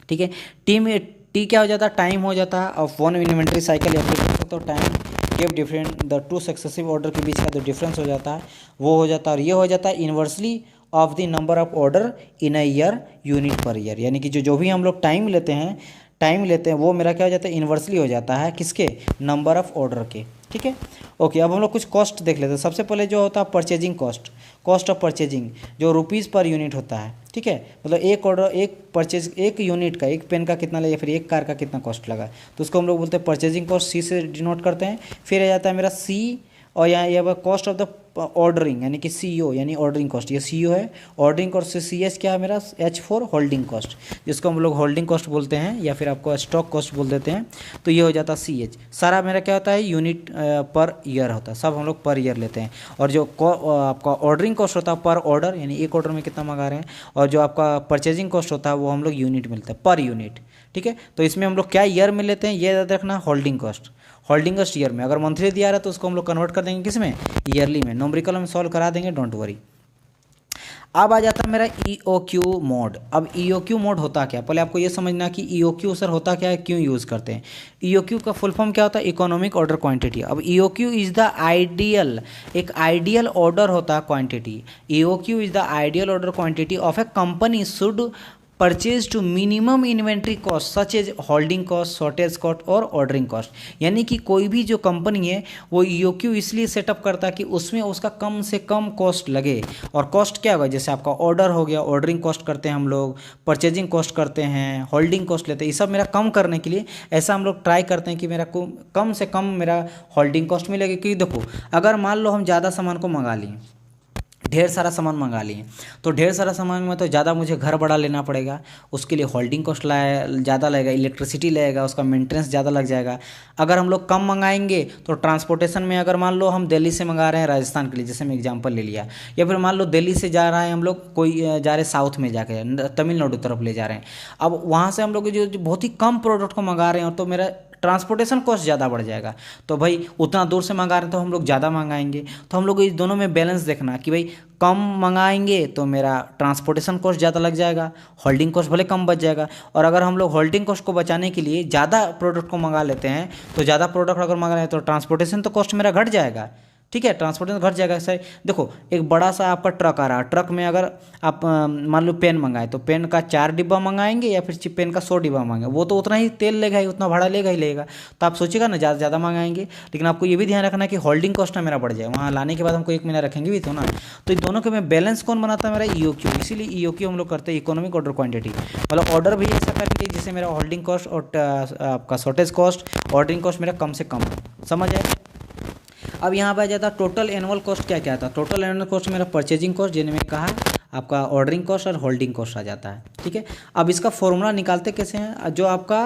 ठीक है, टी क्या हो जाता है, टाइम हो जाता है ऑफ वन इन्वेंट्री साइकिल, या फिर देख सकते हो time gave different the two successive order के बीच का जो डिफरेंस हो जाता है वो हो जाता है, और ये हो जाता है inversely of the number of order in a year unit per year, यानी कि जो भी हम लोग टाइम लेते हैं वो मेरा क्या हो जाता है, इन्वर्सली हो जाता है किसके, नंबर ऑफ ऑर्डर के। ठीक है, ओके, अब हम लोग कुछ कॉस्ट देख लेते हैं। सबसे पहले जो होता है परचेजिंग कॉस्ट ऑफ परचेजिंग, जो रुपीज़ पर यूनिट होता है। ठीक है, मतलब एक ऑर्डर, एक परचेज, एक यूनिट का, एक पेन का कितना लगा, फिर एक कार का कितना कॉस्ट लगा, तो उसको हम लोग बोलते हैं परचेजिंग कॉस्ट, सी से डिनोट करते हैं। फिर आ जाता है मेरा सी, और यहाँ ये कॉस्ट ऑफ द ऑर्डरिंग, यानी कि CO, यानी ऑर्डरिंग कॉस्ट, ये CO है। ऑर्डरिंग कॉस्ट से CS क्या है मेरा, H फॉर होल्डिंग कॉस्ट, जिसको हम लोग होल्डिंग कॉस्ट बोलते हैं, या फिर आपको स्टॉक कॉस्ट बोल देते हैं, तो ये हो जाता है CH। सारा मेरा क्या होता है, यूनिट पर ईयर होता है, सब हम लोग पर ईयर लेते हैं। और जो आपका ऑर्डरिंग कॉस्ट होता है पर ऑर्डर, यानी एक ऑर्डर में कितना मंगा रहे हैं, और जो आपका परचेजिंग कॉस्ट होता है वो हम लोग यूनिट मिलता है, पर यूनिट। ठीक है, तो इसमें हम लोग क्या ईयर में लेते हैं, ये याद रखना, होल्डिंग कॉस्ट ईयर में। अगर मंथली दिया रहा है तो उसको हम लोग कन्वर्ट कर देंगे किस में, ईयरली में। न्यूमेरिकल में सॉल्व करा देंगे, डोंट वरी। अब आ जाता है मेरा EOQ मोड। अब EOQ मोड होता क्या, पहले आपको ये समझना कि EOQ सर होता क्या है, क्यों यूज़ करते हैं। EOQ का फुल फॉर्म क्या होता है, इकोनॉमिक ऑर्डर क्वांटिटी। अब EOQ इज़ द आइडियल, एक आइडियल ऑर्डर होता है quantity. EOQ is the ideal order quantity of a company should purchase to minimum inventory cost such as holding cost, shortage cost और ordering cost. यानी कि कोई भी जो कंपनी है वो EOQ इसलिए सेटअप करता है कि उसमें उसका कम से कम कॉस्ट लगे। और कॉस्ट क्या होगा, जैसे आपका ऑर्डर हो गया, ऑर्डरिंग कॉस्ट करते हैं हम लोग, परचेजिंग कॉस्ट करते हैं, होल्डिंग कॉस्ट लेते हैं, ये सब मेरा कम करने के लिए ऐसा हम लोग ट्राई करते हैं कि मेरा को कम से कम मेरा होल्डिंग कॉस्ट मिलेगा। क्योंकि देखो, अगर मान लो हम ज़्यादा सामान को मंगा लिए, ढेर सारा सामान मंगा लिए, तो ढेर सारा सामान में तो ज़्यादा मुझे घर बड़ा लेना पड़ेगा, उसके लिए होल्डिंग कॉस्ट ज़्यादा लगेगा, इलेक्ट्रिसिटी लगेगा, उसका मेंटेनेंस ज़्यादा लग जाएगा। अगर हम लोग कम मंगाएंगे तो ट्रांसपोर्टेशन में, अगर मान लो हम दिल्ली से मंगा रहे हैं राजस्थान के लिए, जैसे मैं एग्जांपल ले लिया, या फिर मान लो दिल्ली से जा रहा है हम लोग, कोई जा रहे साउथ में जाके तमिलनाडु तरफ ले जा रहे हैं, अब वहाँ से हम लोग जो बहुत ही कम प्रोडक्ट को मंगा रहे हैं, तो मेरा ट्रांसपोर्टेशन कॉस्ट ज़्यादा बढ़ जाएगा। तो भाई उतना दूर से मंगा रहे हैं तो हम लोग ज़्यादा मंगाएंगे, तो हम लोग इस दोनों में बैलेंस देखना कि भाई कम मंगाएंगे तो मेरा ट्रांसपोर्टेशन कॉस्ट ज़्यादा लग जाएगा, होल्डिंग कॉस्ट भले कम बच जाएगा। और अगर हम लोग होल्डिंग कॉस्ट को बचाने के लिए ज़्यादा प्रोडक्ट को मंगा लेते हैं, तो ज़्यादा प्रोडक्ट अगर मंगा रहे हैं तो ट्रांसपोर्टेशन तो कॉस्ट मेरा घट जाएगा। ठीक है, ट्रांसपोर्टेशन घट जाएगा। सही, देखो एक बड़ा सा आपका ट्रक आ रहा है, ट्रक में अगर आप मान लो पेन मंगाए, तो पेन का 4 डिब्बा मंगाएंगे या फिर पेन का 100 डिब्बा मंगाएंगे, वो तो उतना ही तेल लेगा ही, उतना भाड़ा लेगा ही लेगा। तो आप सोचिएगा ना, ज़्यादा ज़्यादा मंगाएंगे, लेकिन आपको ये भी ध्यान रखना कि होल्डिंग कॉस्ट ना मेरा बढ़ जाए, वहाँ लाने के बाद हमको 1 महीना रखेंगे भी तो ना। तो इन दोनों के में बैलेंस कौन बनाता है, मेरा EOQ। इसीलिए EOQ हम लोग करते हैं, इकोनॉमिक ऑर्डर क्वान्टिटी। मतलब ऑर्डर भी ऐसा करेंगे जिससे मेरा होल्डिंग कॉस्ट और आपका शॉर्टेज कॉस्ट, ऑर्डरिंग कॉस्ट मेरा कम से कम हो। समझ आए। अब यहाँ पे आ जाता है टोटल एनुअल कॉस्ट। क्या क्या था, टोटल एनुअल कॉस्ट मेरा परचेजिंग कॉस्ट, जिन्हें मैं कहा आपका ऑर्डरिंग कॉस्ट और होल्डिंग कॉस्ट आ जाता है। ठीक है, अब इसका फॉर्मूला निकालते कैसे हैं, जो आपका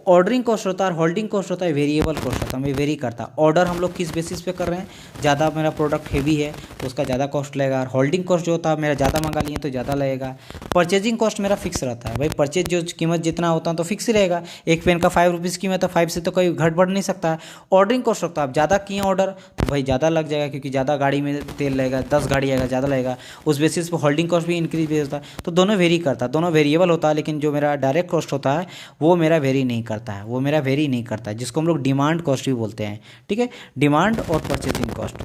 ऑर्डरिंग कॉस्ट होता है और होल्डिंग कॉस्ट होता है, वेरिएबल कॉस्ट होता है, मैं वेरी करता है। ऑर्डर हम लोग किस बेसिस पे कर रहे हैं, ज़्यादा मेरा प्रोडक्ट हैवी है तो उसका ज़्यादा कॉस्ट लगेगा, और होल्डिंग कॉस्ट जो होता है मेरा ज़्यादा मंगा लिए तो ज़्यादा लगेगा। परचेजिंग कॉस्ट मेरा फिक्स रहता है, भाई परचेज जो कीमत जितना होता है तो फिक्स ही रहेगा। एक पेन का 5 रुपीज़ कीमत है, 5 से तो कोई घट बढ़ नहीं सकता है। ऑर्डरिंग कॉस्ट होता है, आप ज़्यादा किए ऑर्डर तो भाई ज़्यादा लग जाएगा, क्योंकि ज़्यादा गाड़ी में तेल लगेगा, 10 गाड़ी आएगा, ज़्यादा लगेगा, उस बेसिस पर होल्डिंग कॉस्ट भी इंक्रीज भी होता है। तो दोनों वेरी करता है, दोनों वेरिएबल होता है, लेकिन जो मेरा डायरेक्ट कॉस्ट होता है वो मेरा वेरी नहीं करता है, वो मेरा वेरी नहीं करता है, जिसको हम लोग डिमांड कॉस्ट भी बोलते हैं। ठीक है, डिमांड और परचेजिंग कॉस्ट।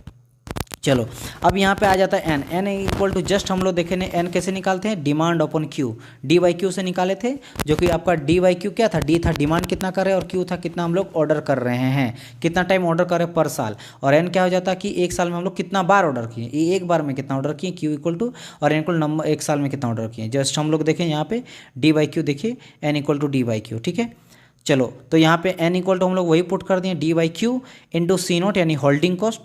चलो अब यहाँ पे आ जाता है एन इक्वल टू, जस्ट हम लोग देखे ने एन कैसे निकालते हैं, डिमांड अपॉन क्यू, D/Q से निकाले थे, जो कि आपका D/Q क्या था, डी था डिमांड कितना कर रहे हैं, और क्यू था कितना हम लोग ऑर्डर कर रहे हैं, कितना टाइम ऑर्डर कर रहे हैं पर साल। और एन क्या हो जाता है कि एक साल में हम लोग कितना बार ऑर्डर किए, एक बार में कितना ऑर्डर किए, क्यू इक्वल टू, और एन इक्वल नंबर एक साल में कितना ऑर्डर किए। जस्ट हम लोग देखें यहाँ पे D/Q देखिए, एन इक्वल टू D/Q। ठीक है, चलो तो यहाँ पे एन इक्वल टू हम लोग वही पुट कर दिए, D/Q इंटू C0 यानी होल्डिंग कॉस्ट,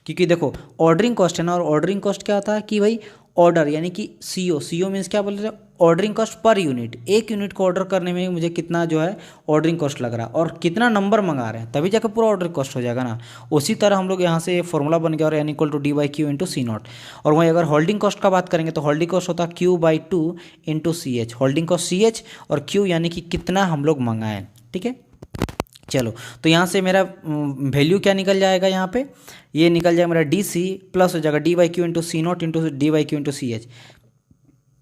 क्योंकि देखो ऑर्डरिंग कॉस्ट है ना, और ऑर्डरिंग कॉस्ट क्या होता है कि भाई ऑर्डर यानी कि सीओ, सीओ मीन्स क्या बोल रहे हैं, ऑर्डरिंग कॉस्ट पर यूनिट, एक यूनिट को ऑर्डर करने में मुझे कितना जो है ऑर्डरिंग कॉस्ट लग रहा है और कितना नंबर मंगा रहे हैं, तभी जाकर पूरा ऑर्डर कॉस्ट हो जाएगा ना। उसी तरह हम लोग यहाँ से फॉर्मूला बन गया और N equal to D by Q into C naught. और वहीं अगर होल्डिंग कॉस्ट का बात करेंगे तो होल्डिंग कॉस्ट होता है Q by two into C H, holding cost C H और क्यू यानी कि कितना हम लोग मंगाएं। ठीक है, चलो तो यहाँ से मेरा वैल्यू क्या निकल जाएगा, यहाँ पे ये निकल जाएगा मेरा डी सी प्लस हो जाएगा D by Q into C naught into D by Q into C H.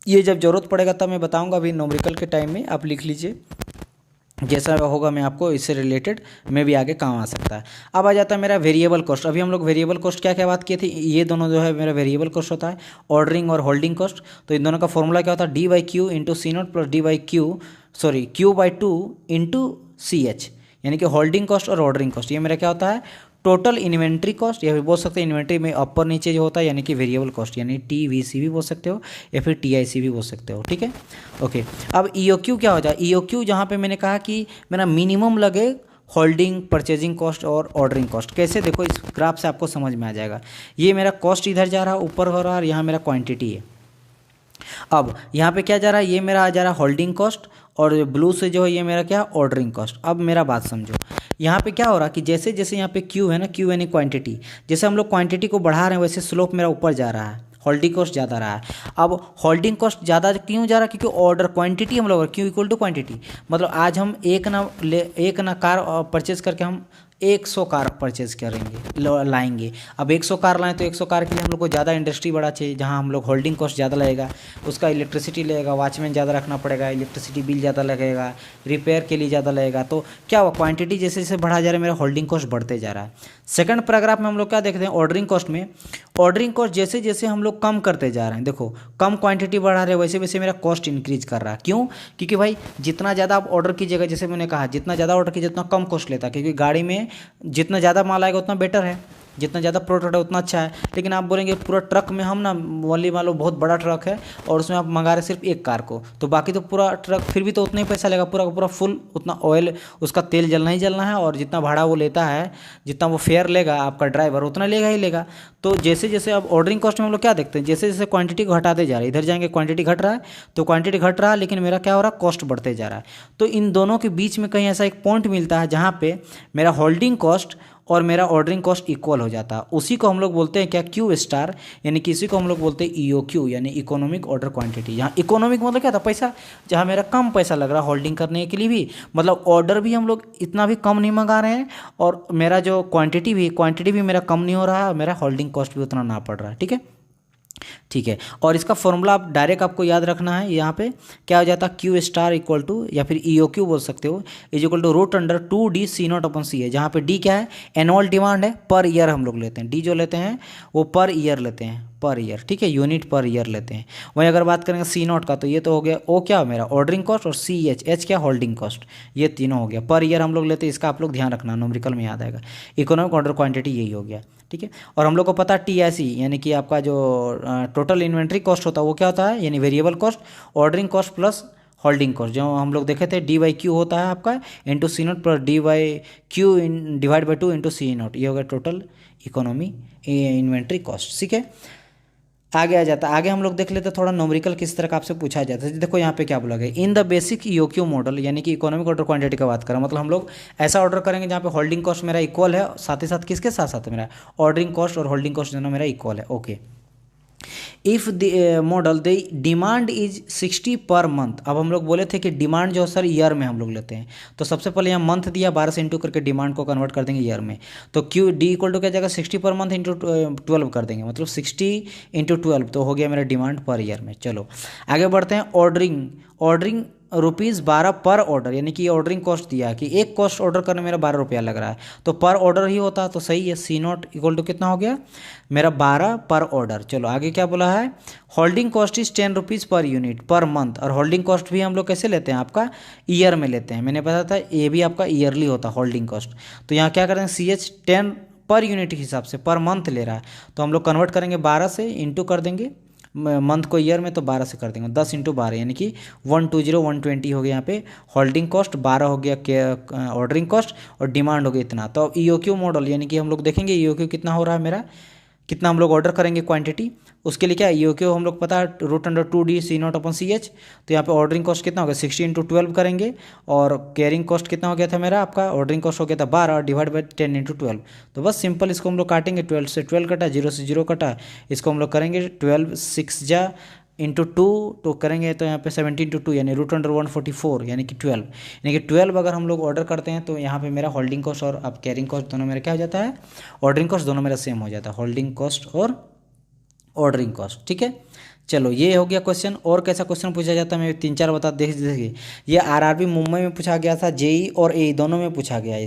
ये जब जरूरत पड़ेगा तब मैं बताऊंगा, अभी न्यूमेरिकल के टाइम में आप लिख लीजिए, जैसा होगा मैं आपको इससे रिलेटेड में भी आगे काम आ सकता है। अब आ जाता है मेरा वेरिएबल कॉस्ट। अभी हम लोग वेरिएबल कॉस्ट क्या क्या बात किए थे, ये दोनों जो है मेरा वेरिएबल कॉस्ट होता है, ऑर्डरिंग और होल्डिंग कॉस्ट। तो इन दोनों का फॉर्मूला क्या होता है, D by Q into C naught plus D by Q Q by two into C H, यानी कि होल्डिंग कॉस्ट और ऑर्डरिंग कॉस्ट। ये मेरा क्या होता है, टोटल इन्वेंट्री कॉस्ट, या फिर बोल सकते हैं इन्वेंट्री में अपर नीचे जो होता है यानी कि वेरिएबल कॉस्ट, यानी TVC भी बोल सकते हो या फिर TIC भी बोल सकते हो। ठीक है, ओके। अब EOQ क्या होता है, EOQ जहाँ पे मैंने कहा कि मेरा मिनिमम लगे होल्डिंग, परचेजिंग कॉस्ट और ऑर्डरिंग कॉस्ट। कैसे, देखो इस ग्राफ से आपको समझ में आ जाएगा। ये मेरा कॉस्ट इधर जा रहा है, ऊपर हो रहा है, और यहाँ मेरा क्वांटिटी है। अब यहाँ पे क्या जा रहा है, ये मेरा आ जा रहा है होल्डिंग कॉस्ट, और ब्लू से जो है ये मेरा क्या, ऑर्डरिंग कॉस्ट। अब मेरा बात समझो, यहाँ पे क्या हो रहा है कि जैसे जैसे यहाँ पे क्यू है ना, क्यू यानी क्वांटिटी, जैसे हम लोग क्वांटिटी को बढ़ा रहे हैं वैसे स्लोप मेरा ऊपर जा रहा है, होल्डिंग कॉस्ट ज़्यादा रहा है। अब होल्डिंग कॉस्ट ज़्यादा क्यों जा रहा है, क्योंकि ऑर्डर क्वांटिटी हम लोग क्यू इक्वल टू क्वांटिटी, मतलब आज हम एक ना कार परचेज करके हम 100 कार परचेज करेंगे, लाएंगे। अब 100 कार लाएं तो 100 कार के लिए हम लोग को ज़्यादा इंडस्ट्री बढ़ा चाहिए, जहाँ हम लोग होल्डिंग कॉस्ट ज़्यादा लगेगा, उसका इलेक्ट्रिसिटी लगेगा, वॉचमैन ज़्यादा रखना पड़ेगा, इलेक्ट्रिसिटी बिल ज़्यादा लगेगा, रिपेयर के लिए ज़्यादा लगेगा। तो क्या हुआ, क्वांटिटी जैसे जैसे बढ़ा जा रहा है मेरा होल्डिंग कॉस्ट बढ़ते जा रहा है। सेकंड पैराग्राफ में हम लोग क्या देखते हैं, ऑर्डरिंग कॉस्ट में, ऑर्डरिंग कॉस्ट जैसे जैसे हम लोग कम करते जा रहे हैं, देखो कम क्वांटिटी बढ़ा रहे हैं वैसे वैसे मेरा कॉस्ट इंक्रीज कर रहा है। क्यों, क्योंकि भाई जितना ज़्यादा आप ऑर्डर कीजिएगा, जैसे मैंने कहा जितना ज़्यादा ऑर्डर कीजिए उतना कम कॉस्ट लेता है, क्योंकि गाड़ी में जितना ज़्यादा माल आएगा उतना बेटर है, जितना ज़्यादा प्रोडक्ट है उतना अच्छा है। लेकिन आप बोलेंगे पूरा ट्रक में हम ना वाली मान लो बहुत बड़ा ट्रक है और उसमें आप मंगा रहे सिर्फ एक कार को, तो बाकी तो पूरा ट्रक फिर भी तो उतना ही पैसा लेगा, पूरा का पूरा फुल उतना ऑयल, उसका तेल जलना ही जलना है, और जितना भाड़ा वो लेता है, जितना वो फेयर लेगा आपका ड्राइवर उतना लेगा ही लेगा। तो जैसे जैसे अब ऑर्डरिंग कॉस्ट में हम लोग क्या देखते हैं, जैसे जैसे क्वांटिटी को घटाते जा रहे हैं, इधर जाएंगे क्वांटिटी घट रहा है, तो क्वांटिटी घट रहा है, लेकिन मेरा क्या हो रहा है, कॉस्ट बढ़ते जा रहा है। तो इन दोनों के बीच में कहीं ऐसा एक पॉइंट मिलता है जहाँ पे मेरा होल्डिंग कॉस्ट और मेरा ऑर्डरिंग कॉस्ट इक्वल हो जाता है। उसी को हम लोग बोलते हैं क्या, क्यू स्टार, यानी कि इसी को हम लोग बोलते हैं EOQ, यानी इकोनॉमिक ऑर्डर क्वांटिटी। यहाँ इकोनॉमिक मतलब क्या था, पैसा, जहाँ मेरा कम पैसा लग रहा है होल्डिंग करने के लिए भी, मतलब ऑर्डर भी हम लोग इतना भी कम नहीं मंगा रहे हैं, और मेरा जो क्वांटिटी भी मेरा कम नहीं हो रहा है, और मेरा होल्डिंग कॉस्ट भी उतना ना पड़ रहा है। ठीक है, ठीक है। और इसका फॉर्मूला आप डायरेक्ट आपको याद रखना है, यहाँ पे क्या हो जाता है, क्यू स्टार इक्वल टू, या फिर EOQ बोल सकते हो, is equal to root under 2D C naught upon C है, जहाँ पे D क्या है, एनुअल डिमांड है, पर ईयर हम लोग लेते हैं, D जो लेते हैं वो पर ईयर लेते हैं, पर ईयर। ठीक है, यूनिट पर ईयर लेते हैं। वहीं अगर बात करेंगे C नॉट का, तो ये तो हो गया, ओ क्या मेरा ऑर्डरिंग कॉस्ट, और H क्या होल्डिंग कॉस्ट, ये तीनों हो गया, पर ईयर हम लोग लेते हैं। इसका आप लोग ध्यान रखना, न्यूमेरिकल में याद आएगा। इकोनॉमिक ऑर्डर क्वांटिटी यही हो गया। ठीक है, और हम लोग को पता है TIC, यानी कि आपका जो टोटल इन्वेंट्री कॉस्ट होता है वो क्या होता है, यानी variable cost, ordering cost plus holding cost, जो हम लोग देखे थे D बाई क्यू होता है आपका into C not plus D by Q divide by 2 into C not, ये हो गया टोटल इकोनॉमी इन्वेंट्री कॉस्ट। ठीक है, आगे आ जाता है, आगे हम लोग देख लेते हैं थोड़ा न्यूमेरिकल किस तरह का आपसे पूछा जाता है। देखो यहाँ पे क्या बोला गया, in the basic EOQ model, यानी कि इकोनॉमिक ऑर्डर क्वांटिटी का बात करें, मतलब हम लोग ऐसा ऑर्डर करेंगे जहाँ पे होल्डिंग कॉस्ट मेरा इक्वल है, साथ ही साथ किसके साथ साथ मेरा ऑर्डरिंग कॉस्ट और होल्डिंग कॉस्ट दोनों मेरा इक्वल है। Okay, if the model the demand is 60 per month. अब हम लोग बोले थे कि डिमांड जो सर ईयर में हम लोग लेते हैं, तो सबसे पहले यहाँ मंथ दिया, 12 से इंटू करके डिमांड को कन्वर्ट कर देंगे ईयर में, तो क्यू D इक्वल टू क्या जाएगा, 60 पर मंथ इंटू 12 कर देंगे, मतलब 60 इंटू 12, तो हो गया मेरा डिमांड पर ईयर में। चलो आगे बढ़ते हैं, ऑर्डरिंग ₹12 पर ऑर्डर, यानी कि ऑर्डरिंग कॉस्ट दिया है कि एक कॉस्ट ऑर्डर करने मेरा 12 रुपया लग रहा है, तो पर ऑर्डर ही होता तो सही है। C नॉट इक्वल टू कितना हो गया मेरा 12 पर ऑर्डर। चलो आगे क्या बोला है, holding cost is 10 rupees per unit per month, और होल्डिंग कॉस्ट भी हम लोग कैसे लेते हैं, आपका ईयर में लेते हैं। मैंने बताया था ये भी आपका ईयरली होता होल्डिंग कॉस्ट। तो यहाँ क्या करेंगे, CH 10 पर यूनिट के हिसाब से पर मंथ ले रहा है, तो हम लोग कन्वर्ट करेंगे 12 से, इंटू कर देंगे मंथ को ईयर में, तो 12 से कर देंगे, 10 इंटू 12 यानी कि 120 हो गया यहाँ पे होल्डिंग कॉस्ट, 12 हो गया ऑर्डरिंग कॉस्ट, और डिमांड हो गया इतना। तो EOQ मॉडल, यानी कि हम लोग देखेंगे EOQ कितना हो रहा है मेरा, कितना हम लोग ऑर्डर करेंगे क्वांटिटी, उसके लिए क्या EOQ हम लोग पता है रूट अंडर 2D C0/CH। तो यहाँ पे ऑर्डरिंग कॉस्ट कितना हो गया 60 × 12 करेंगे, और कैरिंग कॉस्ट कितना हो गया था मेरा, आपका ऑर्डरिंग कॉस्ट हो गया था 12 डिवाइड बाई 10 × 12। तो बस सिंपल इसको हम लोग काटेंगे, 12 से 12 कटा, 0 से 0 कटा, इसको हम लोग करेंगे 12 6 जा इंटू 2 तो करेंगे तो यहाँ पे 17 × 2 यानी रूट अंडर 144 यानी कि 12, यानी कि 12 अगर हम लोग ऑर्डर करते हैं तो यहाँ पे मेरा होल्डिंग कॉस्ट और अब कैरिंग कॉस्ट दोनों मेरा क्या हो जाता है, ऑर्डरिंग कॉस्ट दोनों मेरा सेम हो जाता है, होल्डिंग कॉस्ट और ऑर्डरिंग कॉस्ट। ठीक है, चलो ये हो गया क्वेश्चन। और कैसा क्वेश्चन पूछा जाता है मैं 3-4 बता देखिए। ये RRB मुंबई में पूछा गया था, JEE और AE दोनों में पूछा गया है।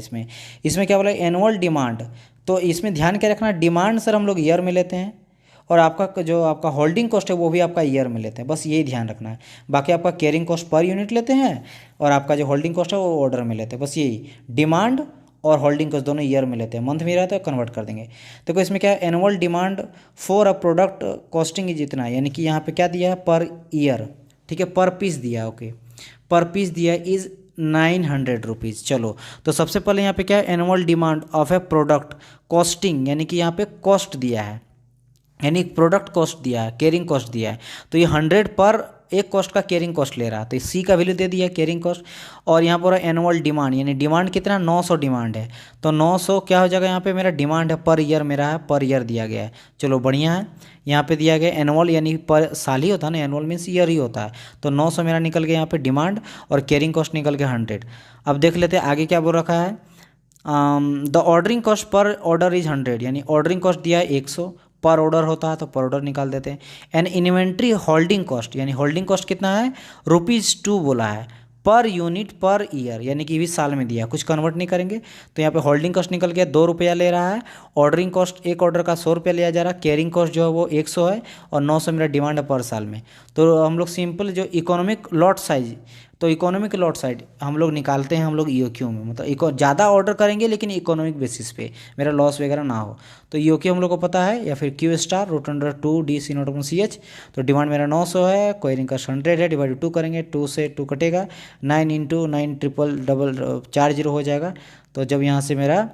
इसमें क्या बोला, एनुअल डिमांड। तो इसमें ध्यान क्या रखना, डिमांड सर हम लोग ईयर में लेते हैं, और आपका जो आपका होल्डिंग कॉस्ट है वो भी आपका ईयर में लेते हैं, बस यही ध्यान रखना है। बाकी आपका कैरिंग कॉस्ट पर यूनिट लेते हैं, और आपका जो होल्डिंग कॉस्ट है वो ऑर्डर में लेते हैं, बस यही। डिमांड और होल्डिंग कॉस्ट दोनों ईयर में लेते हैं, मंथ में रहता है कन्वर्ट कर देंगे। देखो इसमें क्या है, annual demand for a product costing is इतना, यानी कि यहाँ पे क्या दिया है पर ईयर। ठीक है, पर पीस दिया, ओके पर पीस दिया इज 900 रुपीज़। चलो तो सबसे पहले यहाँ पे क्या है, annual demand of A product costing, यानी कि यहाँ पे कॉस्ट दिया है, यानी प्रोडक्ट कॉस्ट दिया है, कैरिंग कॉस्ट दिया है। तो ये 100 पर एक कॉस्ट का कैरिंग कॉस्ट ले रहा है, तो सी का वैल्यू दे दिया कैरिंग कॉस्ट। और यहाँ पर एनुअल डिमांड, यानी डिमांड कितना 900 डिमांड है, तो 900 क्या हो जाएगा, यहाँ पे मेरा डिमांड है पर ईयर मेरा है, पर ईयर दिया गया है। चलो बढ़िया है, यहाँ पे दिया गया एनुअल यानी पर साल ही होता है ना, एनुअल मीन्स ईयर ही होता है। तो 900 मेरा निकल गया यहाँ पे डिमांड, और कैरिंग कॉस्ट निकल गया 100। अब देख लेते हैं आगे क्या बोल रखा है, the ordering cost per order is 100, यानी ऑर्डरिंग कॉस्ट दिया है 100, पर ऑर्डर होता है तो पर ऑर्डर निकाल देते हैं। एंड इन्वेंट्री होल्डिंग कॉस्ट, यानी होल्डिंग कॉस्ट कितना है, ₹2 बोला है पर यूनिट पर ईयर, यानी कि भी साल में दिया, कुछ कन्वर्ट नहीं करेंगे। तो यहाँ पे होल्डिंग कॉस्ट निकल गया ₹2 ले रहा है, ऑर्डरिंग कॉस्ट एक ऑर्डर का ₹100 लिया जा रहा है, कैरिंग कॉस्ट जो है वो 100 है, और 900 मेरा डिमांड है पर साल में। तो हम लोग सिंपल जो इकोनॉमिक लॉट साइज, तो इकोनॉमिक लॉट साइड हम लोग निकालते हैं हम लोग EOQ में, मतलब ज़्यादा ऑर्डर करेंगे लेकिन इकोनॉमिक बेसिस पे मेरा लॉस वगैरह ना हो। तो EOQ हम लोग को पता है, या फिर Q star root under 2D C0/CH। तो डिमांड मेरा 900 है, कैरिंग का 100 है, डिवाइड 2 करेंगे, 2 से 2 कटेगा, 9 × 9 4 0 हो जाएगा। तो जब यहाँ से मेरा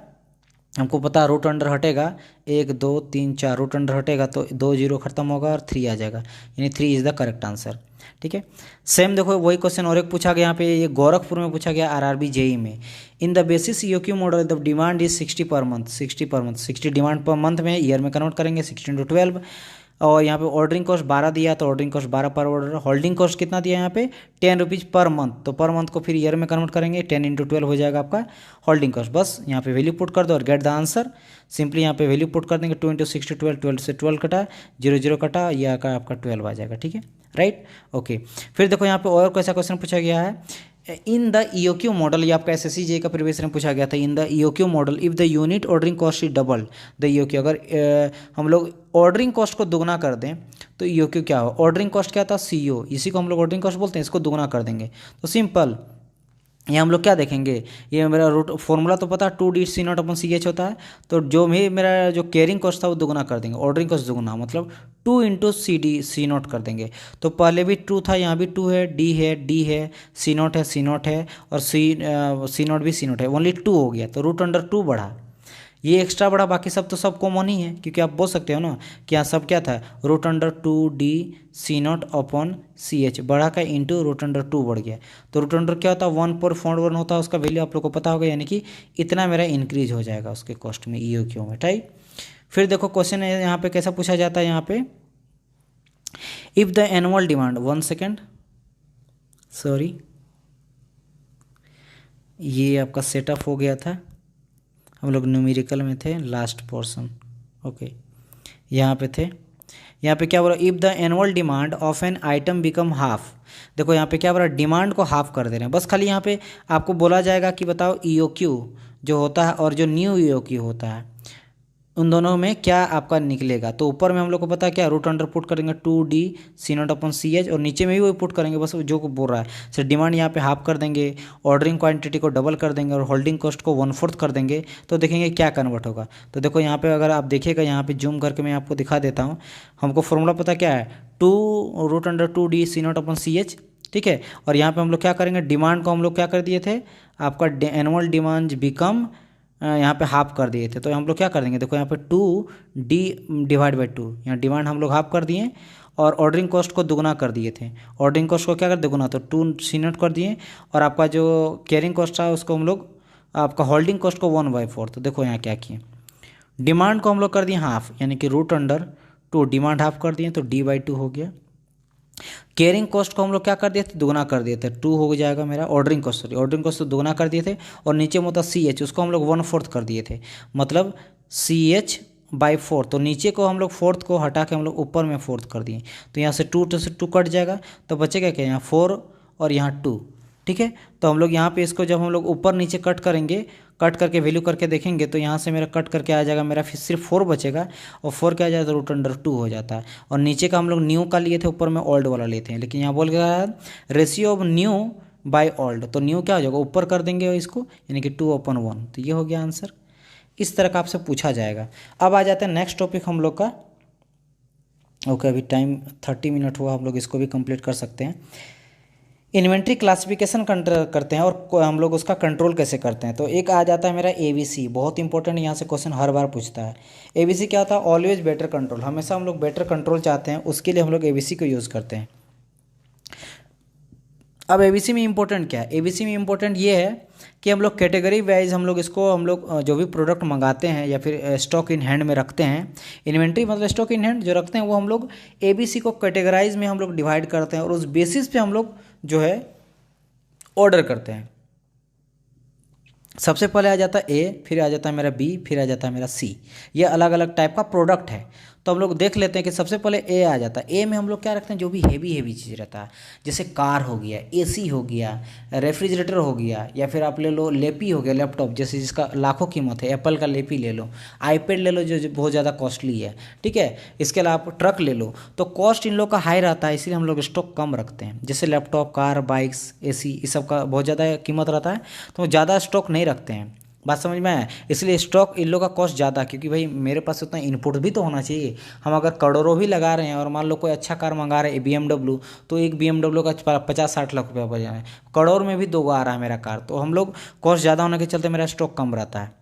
हमको पता रूट अंडर हटेगा 1 2 3 4 रूट अंडर हटेगा तो 2 0 खत्म होगा और 3 आ जाएगा, यानी 3 इज़ द करेक्ट आंसर। ठीक है, सेम देखो वही क्वेश्चन और एक पूछा गया यहाँ पे, ये गोरखपुर में पूछा गया RRB JEE में। In the basis EOQ model the demand is 60 per month, 60 demand per month में ईयर में कन्वर्ट करेंगे 60 × 12। और यहाँ पे ऑर्डरिंग कॉस्ट 12 दिया, तो ऑर्डरिंग कॉस्ट 12 पर ऑर्डर। होल्डिंग कॉस्ट कितना दिया यहाँ पे 10 रुपीज़ पर मंथ, तो पर मंथ को फिर ईयर में कन्वर्ट करेंगे, 10 × 12 हो जाएगा आपका होल्डिंग कॉस्ट। बस यहाँ पे वैल्यू पुट कर दो और गेट द आंसर। सिंपली यहाँ पे वैल्यू पुट कर देंगे, 2 × 6 = 12, 12 से 12 कटा, 0 0 कटा, यह आपका 12 आ जाएगा। ठीक है, राइट, ओके। फिर देखो यहाँ पे और कैसा क्वेश्चन पूछा गया है, इन द EOQ मॉडल, ये आपका SSC JEE का प्रीवियस में पूछा गया था। In the EOQ model if the unit ordering cost is double the EOQ, अगर हम लोग ऑर्डरिंग कॉस्ट को दुगना कर दें तो EOQ क्या हो, ऑर्डरिंग कॉस्ट क्या था CO, इसी को हम लोग ऑर्डरिंग कॉस्ट बोलते हैं, इसको दुगना कर देंगे तो सिंपल ये हम लोग क्या देखेंगे, ये मेरा रूट फॉर्मूला तो पता है 2D C0/CH होता है। तो जो भी मेरा जो कैरिंग कॉस्ट था वो दुगना कर देंगे, ऑर्डरिंग कॉस्ट दुगना मतलब 2 × CD C0 कर देंगे। तो पहले भी 2 था, यहाँ भी 2 है, D है, C0 है, C0 है, और C0 भी C0 है, ओनली 2 हो गया, तो रूट अंडर 2 बढ़ा, ये एक्स्ट्रा बढ़ा, बाकी सब तो सब कॉमन ही है, क्योंकि आप बोल सकते हो ना कि यहाँ सब क्या था, रूट अंडर 2D C0/CH बढ़ा का इंटू रूट अंडर 2 बढ़ गया। तो रूट अंडर क्या होता है 1/41 होता है, उसका वैल्यू आप लोग को पता होगा, यानी कि इतना मेरा इंक्रीज हो जाएगा उसके कॉस्ट में EOQ में, राइट। फिर देखो क्वेश्चन यहाँ पे कैसा पूछा जाता है, यहाँ पे if the annual demand, 1 second sorry, ये आपका सेटअप हो गया था, हम लोग न्यूमेरिकल में थे लास्ट पोर्शन, ओके यहाँ पे थे। यहाँ पे क्या बोला, if the annual demand of an item become half, देखो यहाँ पे क्या बोला, डिमांड को हाफ कर दे रहे हैं, बस खाली यहाँ पे आपको बोला जाएगा कि बताओ EOQ जो होता है और जो न्यू EOQ होता है उन दोनों में क्या आपका निकलेगा। तो ऊपर में हम लोग को पता है क्या, रूट अंडर पुट करेंगे 2D C0/CH, और नीचे में भी वही पुट करेंगे, बस जो को बोल रहा है सर, डिमांड यहाँ पे हाफ कर देंगे, ऑर्डरिंग क्वांटिटी को डबल कर देंगे, और होल्डिंग कॉस्ट को 1/4 कर देंगे, तो देखेंगे क्या कन्वर्ट होगा। तो देखो यहाँ पे अगर आप देखिएगा, यहाँ पे जूम करके मैं आपको दिखा देता हूँ, हमको फॉर्मूला पता क्या है, 2 रूट अंडर 2D C0/CH, ठीक है। और यहाँ पे हम लोग क्या करेंगे, डिमांड को हम लोग क्या कर दिए थे, आपका एनुअल डिमांड बिकम यहाँ पे हाफ कर दिए थे, तो हम लोग क्या कर देंगे, देखो यहाँ पे 2D/2, यहाँ डिमांड हम लोग हाफ कर दिए और ऑर्डरिंग कॉस्ट को दुगना कर दिए थे। ऑर्डरिंग कॉस्ट को क्या कर दुगना, तो 2C0 कर दिए, और आपका जो कैरिंग कॉस्ट था उसको हम लोग, आपका होल्डिंग कॉस्ट को 1/4। तो देखो यहाँ क्या किए, डिमांड को हम लोग कर दिए हाफ, यानी कि √2 डिमांड हाफ कर दिए तो D/2 हो गया। कैरिंग कॉस्ट को हम लोग क्या कर दिए थे, दुगना कर दिए थे, 2 हो जाएगा मेरा ordering cost, sorry ordering cost तो दुगना कर दिए थे, और नीचे में होता CH, उसको हम लोग 1/4 कर दिए थे, मतलब CH/4। तो नीचे को हम लोग 4th को हटा के हम लोग ऊपर में 4th कर दिए, तो यहाँ से 2 कट जाएगा, तो बचेगा क्या, यहाँ 4 और यहाँ 2, ठीक है। तो हम लोग यहाँ पे इसको जब हम लोग ऊपर नीचे कट करेंगे, कट करके वैल्यू करके देखेंगे, तो यहाँ से मेरा कट करके आ जाएगा, मेरा फिर सिर्फ 4 बचेगा, और 4 क्या आ जाएगा, तो √2 हो जाता है। और नीचे का हम लोग न्यू का लिए थे, ऊपर में ओल्ड वाला लिए थे, लेकिन यहाँ बोल गया ratio of new by old, तो न्यू क्या हो जाएगा, ऊपर कर देंगे इसको, यानी कि 2/1। तो ये हो गया आंसर। इस तरह का आपसे पूछा जाएगा। अब आ जाते हैं नेक्स्ट टॉपिक हम लोग का। ओके, अभी टाइम 30 मिनट हुआ, हम लोग इसको भी कंप्लीट कर सकते हैं। इन्वेंट्री क्लासिफिकेशन करते हैं और हम लोग उसका कंट्रोल कैसे करते हैं। तो एक आ जाता है मेरा ABC, बहुत इंपॉर्टेंट, यहाँ से क्वेश्चन हर बार पूछता है। ABC क्या होता है, ऑलवेज बेटर कंट्रोल, हमेशा हम लोग बेटर कंट्रोल चाहते हैं, उसके लिए हम लोग ABC को यूज़ करते हैं। अब ABC में इंपॉर्टेंट क्या है, ABC में इंपॉर्टेंट ये है कि हम लोग कैटेगरी वाइज हम लोग जो भी प्रोडक्ट मंगाते हैं या फिर स्टॉक इन हैंड में रखते हैं, इन्वेंट्री मतलब स्टॉक इन हैंड जो रखते हैं, वो हम लोग ABC को कैटेगराइज में हम लोग डिवाइड करते हैं, और उस बेसिस पे हम लोग जो है ऑर्डर करते हैं। सबसे पहले आ जाता है A, फिर आ जाता है मेरा B, फिर आ जाता है मेरा C। ये अलग अलग टाइप का प्रोडक्ट है, तो हम लोग देख लेते हैं कि सबसे पहले A आ जाता है। A में हम लोग क्या रखते हैं, जो भी हेवी चीज़ रहता है, जैसे कार हो गया, AC हो गया, रेफ्रिजरेटर हो गया, या फिर आप ले लो लेपी हो गया, लैपटॉप जैसे जिसका लाखों कीमत है, एप्पल का लेपी ले लो, iPad ले लो जो बहुत ज़्यादा कॉस्टली है, ठीक है। इसके अलावा आप ट्रक ले लो, तो कॉस्ट इन लोग का हाई रहता है, इसलिए हम लोग स्टॉक कम रखते हैं। जैसे लैपटॉप, कार, बाइक्स, AC, इस सब का बहुत ज़्यादा कीमत रहता है, तो ज़्यादा स्टॉक नहीं रखते हैं। बात समझ में आया, इसलिए स्टॉक इन लोग का कॉस्ट ज़्यादा, क्योंकि भाई मेरे पास उतना इनपुट भी तो होना चाहिए। हम अगर करोड़ों भी लगा रहे हैं और मान लो कोई अच्छा कार मंगा रहे हैं BMW, तो एक BMW का 50-60 लाख रुपया बच जाए, करोड़ में भी 2 आ रहा है मेरा कार, तो हम लोग कॉस्ट ज़्यादा होने के चलते मेरा स्टॉक कम रहता है।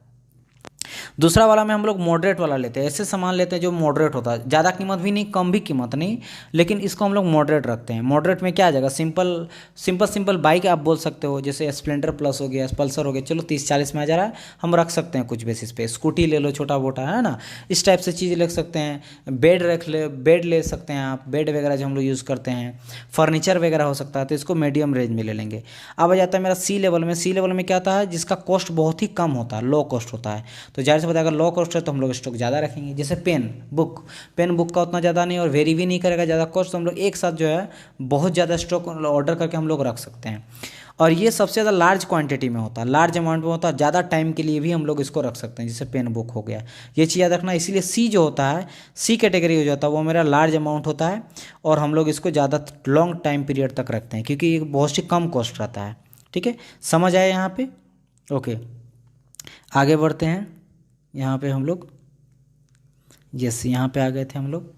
दूसरा वाला में हम लोग मॉडरेट वाला लेते हैं, ऐसे सामान लेते हैं जो मॉडरेट होता है, ज़्यादा कीमत भी नहीं, कम भी कीमत नहीं, लेकिन इसको हम लोग मॉडरेट रखते हैं। मॉडरेट में क्या आ जाएगा, सिंपल बाइक आप बोल सकते हो, जैसे स्प्लेंडर प्लस हो गया, पल्सर हो गया, चलो 30-40 में आ जा रहा है, हम रख सकते हैं कुछ बेसिस पे। स्कूटी ले लो, छोटा मोटा है ना, इस टाइप से चीज़ रख सकते हैं। बेड ले सकते हैं आप, बेड वगैरह जो हम लोग यूज़ करते हैं, फर्नीचर वगैरह हो सकता है, तो इसको मीडियम रेंज में ले लेंगे। अब आ जाता है मेरा C लेवल में। C लेवल में क्या होता है, जिसका कॉस्ट बहुत ही कम होता है, लो कॉस्ट होता है, तो जाहिर से अगर लो कॉस्ट है तो हम लोग स्टॉक ज़्यादा रखेंगे। जैसे पेन बुक का उतना ज़्यादा नहीं और वेरी भी नहीं करेगा ज़्यादा कॉस्ट, तो हम लोग एक साथ जो है बहुत ज़्यादा स्टॉक ऑर्डर करके हम लोग रख सकते हैं। और ये सबसे ज़्यादा लार्ज क्वांटिटी में होता है, लार्ज अमाउंट में होता है, ज़्यादा टाइम के लिए भी हम लोग इसको रख सकते हैं, जैसे पेन बुक हो गया, ये चीज़ याद रखना। इसीलिए C जो होता है, C कैटेगरी हो जाता है, वो मेरा लार्ज अमाउंट होता है, और हम लोग इसको ज़्यादा लॉन्ग टाइम पीरियड तक रखते हैं, क्योंकि ये बहुत ही कम कॉस्ट रहता है। ठीक है, समझ आए यहाँ पे। ओके, आगे बढ़ते हैं। यहाँ पे हम लोग यहाँ पे आ गए थे हम लोग।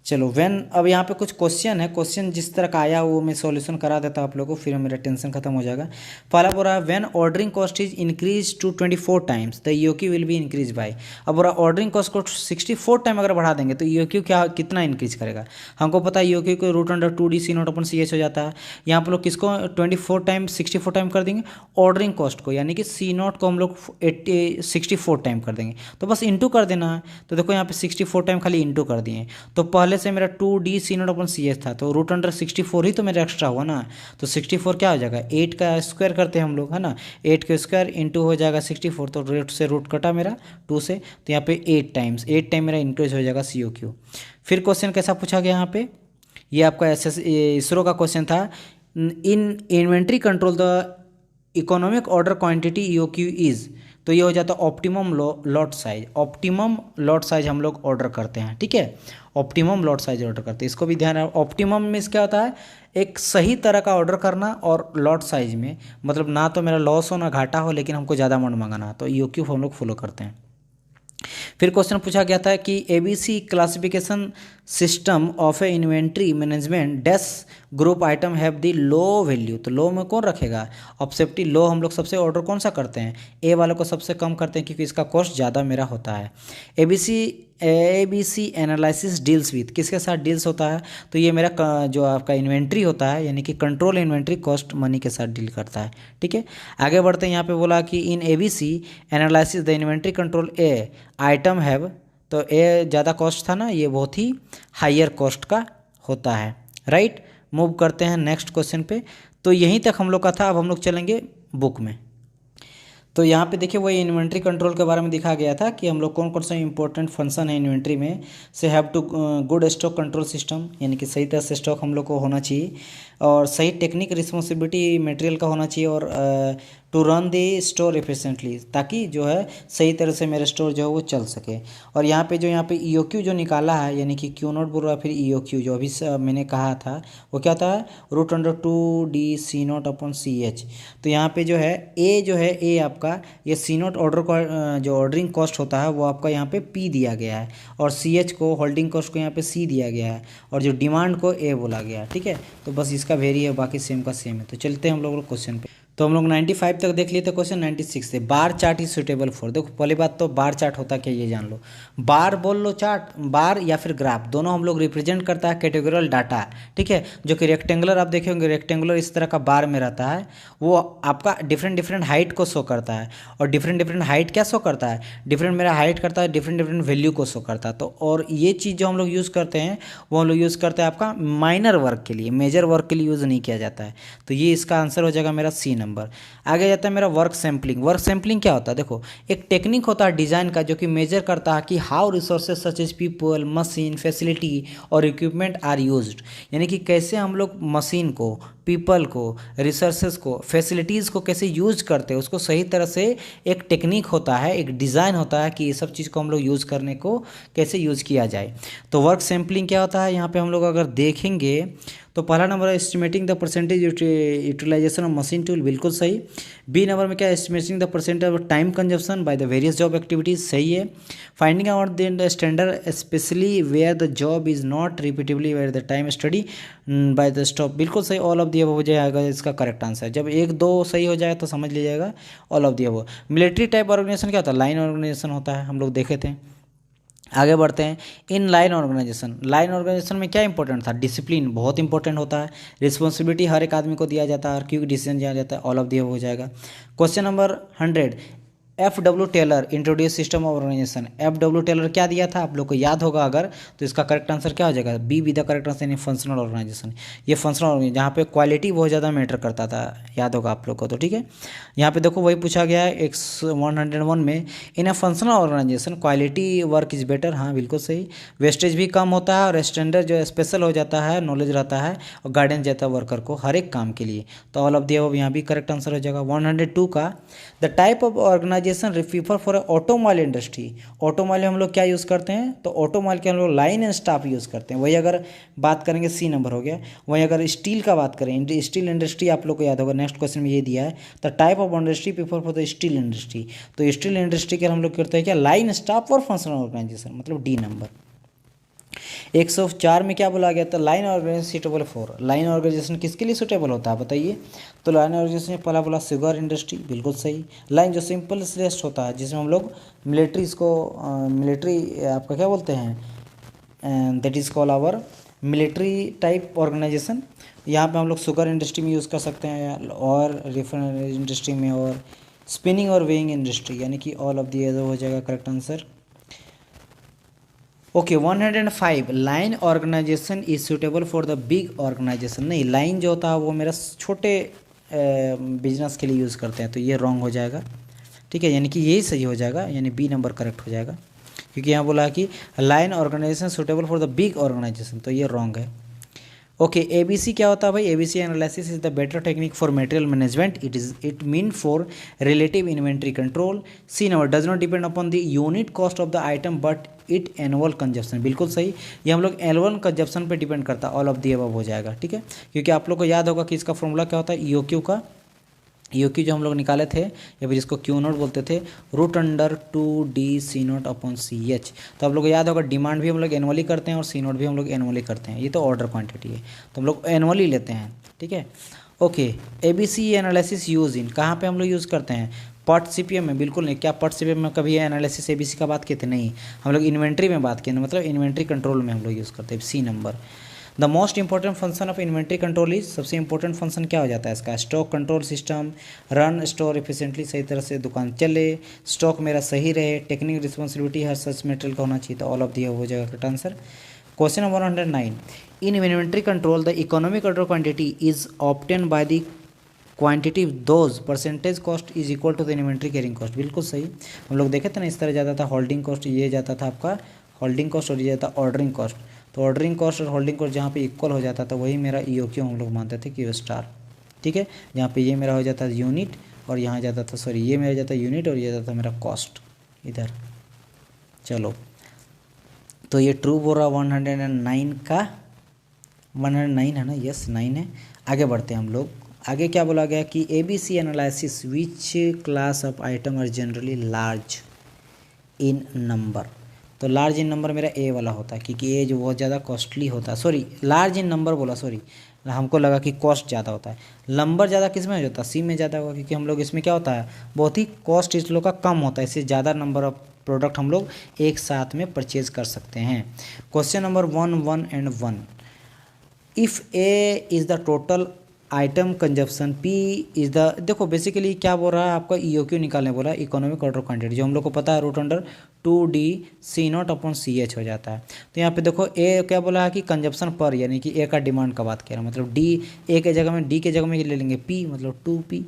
चलो अब यहाँ पे कुछ क्वेश्चन है, क्वेश्चन जिस तरह का आया वो मैं सॉल्यूशन करा देता हूँ आप लोगों को, फिर मेरा टेंशन खत्म हो जाएगा। पहला बोल रहा है when ordering cost is increase to 24 times the EOQ will be increase by. अब बोल रहा ऑर्डरिंग कॉस्ट को 64 टाइम अगर बढ़ा देंगे तो ईओक्यू कितना इंक्रीज करेगा। हमको पता है ईओक्यू को √2DC0/CH हो जाता है। यहाँ पर लोग किसको 24 टाइम 64 टाइम कर देंगे, ऑर्डरिंग कॉस्ट को, यानी कि C0 को हम लोग 64 टाइम कर देंगे, तो बस इंटू कर देना है। तो देखो यहाँ पे 64 टाइम खाली इंटू कर दिए, तो पहले से मेरा 2DC0/CH था, तो √64 ही तो मेरा एक्स्ट्रा हुआ ना, तो 64 क्या हो जाएगा, 8 का स्क्वायर करते हैं हम लोग, है ना, 8 का स्क्वायर इंटू हो जाएगा 64, तो रूट से रूट कटा मेरा 2 से, तो यहाँ पे 8 टाइम मेरा इंक्रीज हो जाएगा COQ। फिर क्वेश्चन कैसा पूछा गया यहाँ पे, ये आपका इसरो का क्वेश्चन था, in inventory control the economic order quantity EOQ is, तो ये हो जाता है optimum lot size. Optimum lot size हम लोग ऑर्डर करते हैं, ठीक है, ऑप्टिमम लॉट साइज ऑर्डर करते हैं, इसको भी ध्यान रखना। ऑप्टिमम में क्या होता है, एक सही तरह का ऑर्डर करना, और लॉट साइज में मतलब ना तो मेरा लॉस हो ना घाटा हो, लेकिन हमको ज़्यादा अमाउंट मंगाना, तो EOQ हम लोग फॉलो करते हैं। फिर क्वेश्चन पूछा गया था कि ABC classification system of A inventory management dash group item have the low value. तो लो में कौन रखेगा, ऑब्जेक्टिव लो हम लोग सबसे ऑर्डर कौन सा करते हैं, ए वाले को सबसे कम करते हैं क्योंकि इसका कॉस्ट ज़्यादा मेरा होता है। ABC एनालिसिस डील्स विथ, किसके साथ डील्स होता है, तो ये मेरा जो आपका इन्वेंट्री होता है यानी कि कंट्रोल इन्वेंट्री कॉस्ट मनी के साथ डील करता है। ठीक है, आगे बढ़ते हैं। यहाँ पे बोला कि इन ABC analysis the inventory control A item have, तो ए ज़्यादा कॉस्ट था ना, ये बहुत ही हायर कॉस्ट का होता है। राइट, मूव करते हैं नेक्स्ट क्वेश्चन पे। तो यहीं तक हम लोग का था, अब हम लोग चलेंगे बुक में। तो यहाँ पे देखिए वही इन्वेंट्री कंट्रोल के बारे में दिखा गया था कि हम लोग कौन कौन सा इंपॉर्टेंट फंक्शन है इन्वेंट्री में से have to good stock control system, यानी कि सही तरह से स्टॉक हम लोग को होना चाहिए और सही टेक्निक रिस्पॉन्सिबिलिटी मटेरियल का होना चाहिए और to run the store efficiently, ताकि जो है सही तरह से मेरा स्टोर जो है वो चल सके। और यहाँ पे EOQ जो निकाला है यानी कि क्यू नॉट बोल रहा है, फिर EOQ जो अभी मैंने कहा था वो क्या था, √2DC0/CH। तो यहाँ पे जो है ए आपका ये C0 ऑर्डर का जो ऑर्डरिंग कॉस्ट होता है वो आपका यहाँ पे P दिया गया है और CH को होल्डिंग कॉस्ट को यहाँ पे C दिया गया है और जो डिमांड को A बोला गया है। ठीक है, तो बस इसका वेरी है, बाकी सेम का सेम है। तो चलते हैं हम लोग क्वेश्चन पे। तो हम लोग 95 तक देख लिए थे, क्वेश्चन 96 से bar chart is suitable for. देखो पहली बात तो बार चार्ट होता क्या ये जान लो, बार बोल लो चार्ट, बार या फिर ग्राफ दोनों हम लोग रिप्रेजेंट करता है कैटेगोरियल डाटा। ठीक है, जो कि रेक्टेंगुलर आप देखे होंगे, रेक्टेंगुलर इस तरह का बार में रहता है, वो आपका डिफरेंट हाइट को शो करता है और डिफरेंट हाइट क्या शो करता है, डिफरेंट मेरा हाइट करता है, डिफरेंट वैल्यू को शो करता है। तो और ये चीज़ जो हम लोग यूज़ करते हैं वो हम लोग यूज़ करते हैं आपका माइनर वर्क के लिए, मेजर वर्क के लिए यूज़ नहीं किया जाता है। तो ये इसका आंसर हो जाएगा मेरा C नंबर। आगे जाता है मेरा वर्क सैम्पलिंग। वर्क सैम्पलिंग क्या होता है, देखो एक टेक्निक होता है डिज़ाइन का जो कि मेजर करता है कि how resources such as people, machine, facility और इक्विपमेंट आर यूज्ड, यानी कि कैसे हम लोग मशीन को, पीपल को, रिसोर्सेज को, फैसिलिटीज़ को कैसे यूज करते हैं, उसको सही तरह से एक टेक्निक होता है, एक डिज़ाइन होता है कि ये सब चीज़ को हम लोग यूज़ करने को कैसे यूज़ किया जाए। तो वर्क सैम्पलिंग क्या होता है, यहाँ पे हम लोग अगर देखेंगे तो पहला नंबर है estimating the percentage utilisation of machine tool, बिल्कुल सही। बी नंबर में क्या है, estimating the percentage of time consumption by the various job activities, सही है। Finding out the standard specially where the job is not repeatably where the time study by the stop, बिल्कुल सही। All of the above हो जाएगा इसका correct answer. जब 1-2 सही हो जाए तो समझ लीजिएगा all of the above. Military type organisation क्या होता है, लाइन ऑर्गेनाइजेशन होता है, हम लोग देखे थे। आगे बढ़ते हैं। In line organisation, line organisation में क्या इंपॉर्टेंट था, डिसिप्लिन बहुत इंपॉर्टेंट होता है, रिस्पॉन्सिबिलिटी हर एक आदमी को दिया जाता है और क्विक डिसीजन दिया जाता है, ऑल ऑफ दी हो जाएगा। Question number 100, FW Taylor introduce system of organisation. FW Taylor क्या दिया था आप लोग को याद होगा अगर, तो इसका करेक्ट आंसर क्या हो जाएगा, बी द करेक्ट आंसर, यानी फंक्शनल ऑर्गेनाइजेशन। ये फंक्शनल ऑर्गेनाइजेशन जहाँ पे क्वालिटी बहुत ज़्यादा मैटर करता था, याद होगा आप लोग को। तो ठीक है, यहाँ पे देखो वही पूछा गया है 101 में, in a functional organisation quality work is better, हाँ बिल्कुल सही। वेस्टेज भी कम होता है और स्टैंडर्ड जो स्पेशल हो जाता है, नॉलेज रहता है और गाइडेंस देता है वर्कर को हर एक काम के लिए। तो ऑल ऑफ दी अबव यहाँ भी करेक्ट आंसर हो जाएगा। 102 का, the type of organisation prefer for automobile industry. Automobile हम लोग क्या यूज़ करते हैं, तो ऑटोमोबाइल के हम लोग लाइन एंड स्टाफ यूज़ करते हैं। वही अगर बात करेंगे C नंबर हो गया। वहीं अगर स्टील का बात करें, स्टील इंडस्ट्री आप लोग को याद होगा, नेक्स्ट क्वेश्चन में ये दिया है, the type of industry prefer for the steel industry. तो स्टील इंडस्ट्री के हम लोग करते हैं क्या, लाइन स्टाफ और फंक्शनल ऑर्गेनाइजेशन, मतलब D नंबर। 104 में क्या बोला गया था, line organisation suitable for, line organisation किसके लिए सूटेबल होता है बताइए। तो लाइन ऑर्गेनाइजेशन पहला बोला शुगर इंडस्ट्री, बिल्कुल सही। लाइन जो सिंपल स्लेस्ट होता है जिसमें हम लोग मिलिट्रीज को, मिलिट्री आपका क्या बोलते हैं, that is call our military type organisation. यहाँ पे हम लोग शुगर इंडस्ट्री में यूज़ कर सकते हैं और रिफाइनरी इंडस्ट्री में और स्पिनिंग और वेइंग इंडस्ट्री, यानी कि ऑल ऑफ दी अबव हो जाएगा correct answer. Okay 105, line organisation is suitable for the big organisation. नहीं, लाइन जो होता है वो मेरा छोटे बिजनेस के लिए यूज़ करते हैं, तो ये रॉन्ग हो जाएगा। ठीक है, यानी कि यही सही हो जाएगा, यानी B नंबर करेक्ट हो जाएगा, क्योंकि यहाँ बोला कि line organisation suitable for the big organisation, तो ये रॉन्ग है। ओके ABC क्या होता है भाई, ABC analysis is the better technique for material management, it mean for relative inventory control. C number, does not depend upon the unit cost of the item but it annual consumption, बिल्कुल सही। ये हम लोग annual consumption पे depend करता है, all of the above हो जाएगा। ठीक है, क्योंकि आप लोग को याद होगा कि इसका फॉर्मूला क्या होता है EOQ का, ईओक्यू जो हम लोग निकाले थे या फिर जिसको क्यू नोट बोलते थे, √2D C0/CH। तो आप लोग को याद होगा डिमांड भी हम लोग एनुअली करते हैं और सी नोट भी हम लोग एनुअली करते हैं। ये तो ऑर्डर क्वांटिटी है तो हम लोग एनुअली लेते हैं, ठीक है। Okay, ABC analysis use in, कहाँ पे हम लोग यूज़ करते हैं? पार्ट CPM में? बिल्कुल नहीं। क्या पार्ट CPM में कभी एनालिसिस ABC का बात किए थे? नहीं, हम लोग इन्वेंट्री में बात किए, मतलब इन्वेंट्री कंट्रोल में हम लोग यूज़ करते हैं। C number. The most important function of inventory control is, सबसे इंपॉर्टेंट फंक्शन क्या हो जाता है इसका? Stock control system, run store efficiently, सही तरह से दुकान चले, स्टॉक मेरा सही रहे, टेक्निक रिस्पॉन्सिबिलिटी हर सच मेटेरियल का होना चाहिए। तो ऑल ऑफ दिया हो जाएगा correct answer. Question number 109, in inventory control the economic order quantity is obtain by the quantity those percentage cost is equal to the inventory carrying cost. बिल्कुल सही। हम लोग देखे थे ना, इस तरह जाता था होल्डिंग कॉस्ट, ये जाता था आपका होल्डिंग कॉस्ट और ये जाता ऑर्डरिंग कॉस्ट। तो ऑर्डरिंग कॉस्ट और होल्डिंग कॉस्ट जहाँ पे इक्वल हो जाता था वही मेरा ईओक्यू हम लोग मानते थे क्यू स्टार, ठीक है। जहाँ पे ये मेरा हो जाता था यूनिट और यहाँ जाता था, सॉरी ये मेरा जाता यूनिट और ये जाता था मेरा कॉस्ट इधर। चलो, तो ये ट्रू बोल रहा 109 का, 109 है ना? यस 9 है। आगे बढ़ते हैं हम लोग। आगे क्या बोला गया कि ABC analysis which class of item are generally large in number. तो लार्ज इन नंबर मेरा ए वाला होता है क्योंकि ए जो बहुत ज़्यादा कॉस्टली होता है, सॉरी लार्ज इन नंबर बोला, सॉरी हमको लगा कि कॉस्ट ज़्यादा होता है। नंबर ज़्यादा किस में होता है? सी में ज़्यादा होगा क्योंकि हम लोग इसमें क्या होता है, बहुत ही कॉस्ट इस लोग का कम होता है, इससे ज़्यादा नंबर ऑफ प्रोडक्ट हम लोग एक साथ में परचेज कर सकते हैं। Question number 1 if A is the total item consumption, P is the, देखो बेसिकली क्या बोल रहा है आपका, ईओक्यू निकालने बोला, इकोनॉमिक ऑर्डर क्वांटिटी, जो हम लोग को पता है √2D/C0/CH हो जाता है। तो यहाँ पे देखो ए क्या बोला है कि कंजप्शन पर, यानी कि ए का डिमांड का बात कह रहा है, मतलब डी ए के जगह में, डी के जगह में ले लेंगे P, मतलब 2P।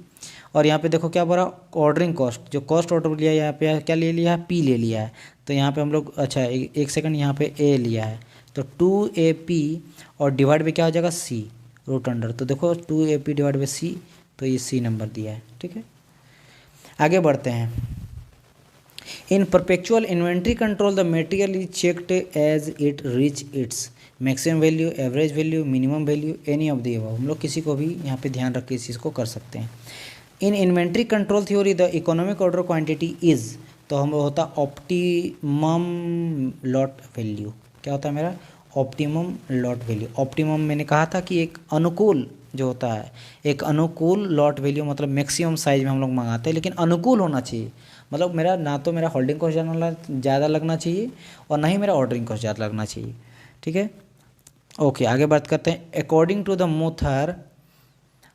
और यहाँ पे देखो क्या बोला, ऑर्डरिंग कॉस्ट, जो कॉस्ट ऑर्डर लिया यहाँ पे क्या ले लिया है? P ले लिया है। तो यहाँ पे हम लोग, अच्छा एक सेकंड, यहाँ पे A लिया है तो 2AP और डिवाइड में क्या हो जाएगा? C √, तो देखो 2AP डिवाइड बाई C, तो ये C नंबर दिया है, ठीक है। आगे बढ़ते हैं। In perpetual inventory control the material is checked as it reach its maximum value, average value, minimum value, any of the above. हम लोग किसी को भी यहाँ पे ध्यान रख के इस चीज़ को कर सकते हैं। In inventory control theory the economic order quantity is, तो हम लोग होता ऑप्टिमम लॉट वैल्यू। क्या होता है मेरा? Optimum lot value. ऑप्टिमम मैंने कहा था कि एक अनुकूल जो होता है, एक अनुकूल लॉट वैल्यू, मतलब मैक्सिमम साइज में हम लोग मंगाते हैं, लेकिन अनुकूल होना चाहिए। मतलब मेरा ना तो मेरा होल्डिंग कॉस्ट ज़्यादा लगना चाहिए और ना ही मेरा ऑर्डरिंग कॉस्ट ज़्यादा लगना चाहिए, ठीक है। ओके, आगे बात करते हैं। According to the Muther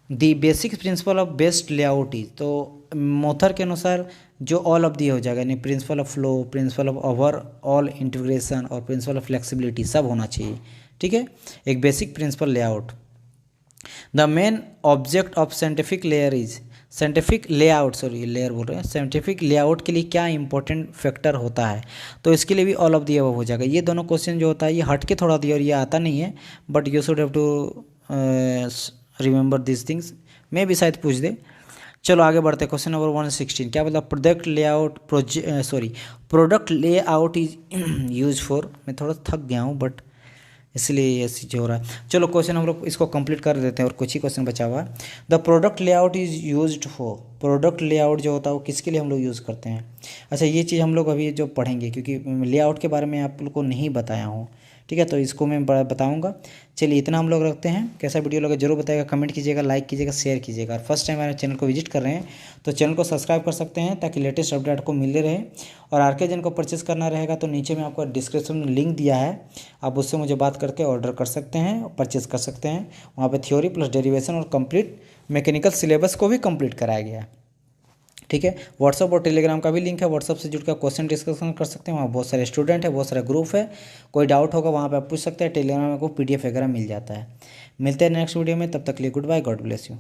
the basic principle of best layout is, तो मोथर के अनुसार जो ऑल ऑफ दी हो जाएगा, यानी principle of flow, principle of overall integration और प्रिंसिपल ऑफ फ्लेक्सिबिलिटी सब होना चाहिए, ठीक है। एक basic principle layout. The main object of scientific layer is, scientific layout, sorry layer बोल रहे हैं, साइंटिफिक लेआउट के लिए क्या इंपॉर्टेंट फैक्टर होता है? तो इसके लिए भी ऑल ऑफ दी अबव हो जाएगा। ये दोनों क्वेश्चन जो होता है ये हट के थोड़ा दिया और ये आता नहीं है, but you should have to remember this things, मैं भी शायद पूछ दे। चलो आगे बढ़ते हैं। क्वेश्चन नंबर 116 क्या बोला? Product layout, product layout is use for, मैं थोड़ा थक गया हूँ बट इसलिए ये चीज़ हो रहा है। चलो क्वेश्चन हम लोग इसको कंप्लीट कर देते हैं और कुछ ही क्वेश्चन बचा हुआ है। The product layout is used for, product layout जो होता है वो किसके लिए हम लोग यूज़ करते हैं? अच्छा, ये चीज़ हम लोग अभी जो पढ़ेंगे, क्योंकि लेआउट के बारे में आप लोग को नहीं बताया हूँ, ठीक है, तो इसको मैं बताऊंगा। चलिए इतना हम लोग रखते हैं। कैसा वीडियो लगा जरूर बताइएगा, कमेंट कीजिएगा, लाइक कीजिएगा, शेयर कीजिएगा। और फर्स्ट टाइम हमारे चैनल को विजिट कर रहे हैं तो चैनल को सब्सक्राइब कर सकते हैं ताकि लेटेस्ट अपडेट आपको मिलते रहे। और आरके जन को परचेस करना रहेगा तो नीचे में आपको डिस्क्रिप्शन में लिंक दिया है, आप उससे मुझे बात करके ऑर्डर कर सकते हैं और परचेस कर सकते हैं। वहाँ पर थ्योरी प्लस डेरिवेशन और कंप्लीट मैकेनिकल सिलेबस को भी कंप्लीट कराया गया है, ठीक है। व्हाट्सअप और टेलीग्राम का भी लिंक है, व्हाट्सअप से जुड़कर क्वेश्चन डिस्कशन कर सकते हैं। वहाँ बहुत सारे स्टूडेंट है, बहुत सारे ग्रुप है, कोई डाउट होगा वहाँ पे आप पूछ सकते हैं। टेलीग्राम में आपको PDF वगैरह मिल जाता है। मिलते हैं नेक्स्ट वीडियो में, तब तक के लिए good bye, God bless you.